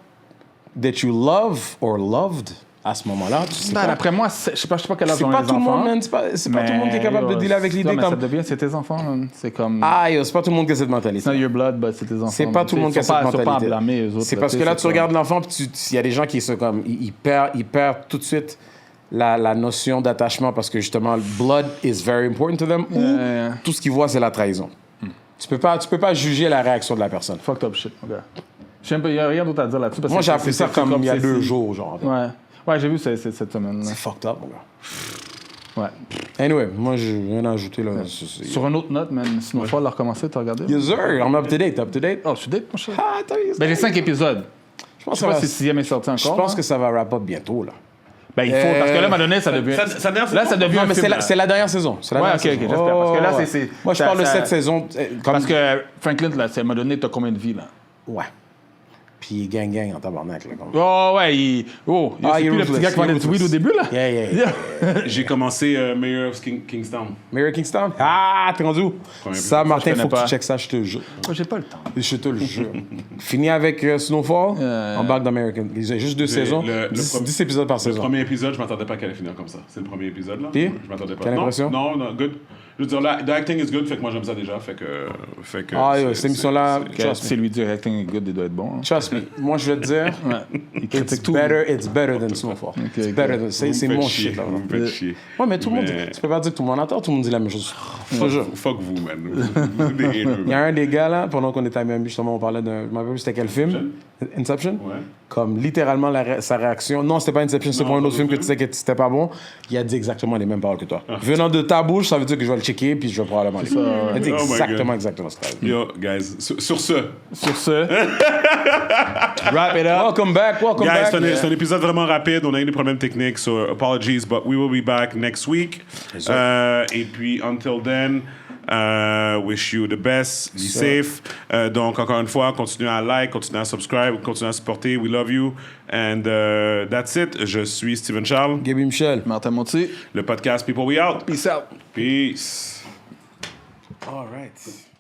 that you love or loved à ce moment-là. Tu sais Ben, pas. d'après moi, je sais pas quel âge C'est ont pas les tout le enfants. monde, man. C'est pas tout le monde qui est capable de dealer avec l'idée mais comme... ça devient, c'est tes enfants, man. C'est comme... Ah, yo, c'est pas tout le monde qui a cette mentalité. It's not your blood, but c'est tes enfants. C'est pas man. tout le monde qui a Ils sont cette pas- ils sont pas à mentalité. blâmer, eux autres. C'est parce que là, tu regardes l'enfant, puis il y a des gens qui sont comme... Ils perdent tout de suite la notion d'attachement parce que, justement, le blood is very important to them. Yeah. Ou tout ce qu'ils voient, c'est la trahison. Tu peux pas juger la réaction de la personne. Fucked up shit, mon gars. Il n'y a rien d'autre à dire là-dessus. parce Moi, que j'ai appris ça c'est comme il y a c'est- 2 jours, genre. Ouais, j'ai vu cette semaine. C'est fucked up, mon gars. Ouais. Anyway, moi, j'ai rien à ajouter, là. C'est- Sur une autre note, man, sinon, faut la recommencer, t'as regardé? Yes, sir. I'm up to date. Oh, je suis date, mon cher. Ah, attends, yes, Ben, j'ai 5 épisodes. je pense Je sais pas que si le 6e est sorti encore. je pense là. que ça va wrap up bientôt, là. Ben, il faut, parce que là, à un moment donné, ça devient. Là, ça devient Non, un mais film. c'est la dernière saison. C'est la Ouais, dernière ok, saison. j'espère. Parce que là, ouais. c'est- Moi, je ça- parle de ça- cette saison. Comme... Parce que Franklin, là, à un moment donné, t'as combien de vies, là? Ouais. Puis gang en tabarnak, là. Comme... Oh, ouais, il c'est plus le petit gars qui vendait du weed au début, là? Yeah. J'ai commencé Mayor of Kingstown. Mary Kingstown? Ah, t'es rendu où? Ça, Martin, je faut que connais tu pas. checkes ça, je te jure. Moi, j'ai pas le temps. Je te le jure. Fini avec Snowfall, embarque d'American. Il y a juste 2 saisons, 10 épisodes par Le saison. premier épisode, je m'attendais pas qu'elle allait finir comme ça. C'est le premier épisode, là. Puis? Je m'attendais pas. Quelle impression? Non, good. Je veux dire, the acting is good, fait que moi, j'aime ça déjà. Fait que Ah, cette émission-là, C'est lui dire acting est good, il doit être bon. Hein. trust me. Moi, je vais te dire, Il it's critique tout. better than Snowfall. It's better than... C'est mon shit, là. Vous me faites chier. Ouais, mais tout le monde... Tu peux pas dire que tout le monde entend, tout le monde dit la même chose. Je te jure. Fuck vous, man. Vous êtes des haineux, Il y a man. un des gars, là, pendant qu'on était à Miami, justement, on parlait d'un... Je m'appelle plus c'était quel film? Inception? Ouais. Comme littéralement sa réaction. Non, c'était pas Inception, c'était pour un autre film que tu sais que c'était pas bon. Il a dit exactement les mêmes paroles que toi. Venant de ta bouche, ça veut dire que je vais le checker puis je vais probablement l'écouter. Il a dit Oh my exactement ce qu'il a dit. Yo, guys, sur ce, Sur ce, wrap it up. Welcome back. guys, c'est un épisode vraiment rapide. On a eu des problèmes techniques, so apologies, but we will be back next week. Et puis, until then, wish you the best, be safe. Donc, encore une fois, continuez à like, continuez à subscribe, continuez à supporter. We love you. And that's it. Je suis Steven Charles. Gaby Michel. Martin Monti. Le podcast People We Out. Peace out. Peace. All right.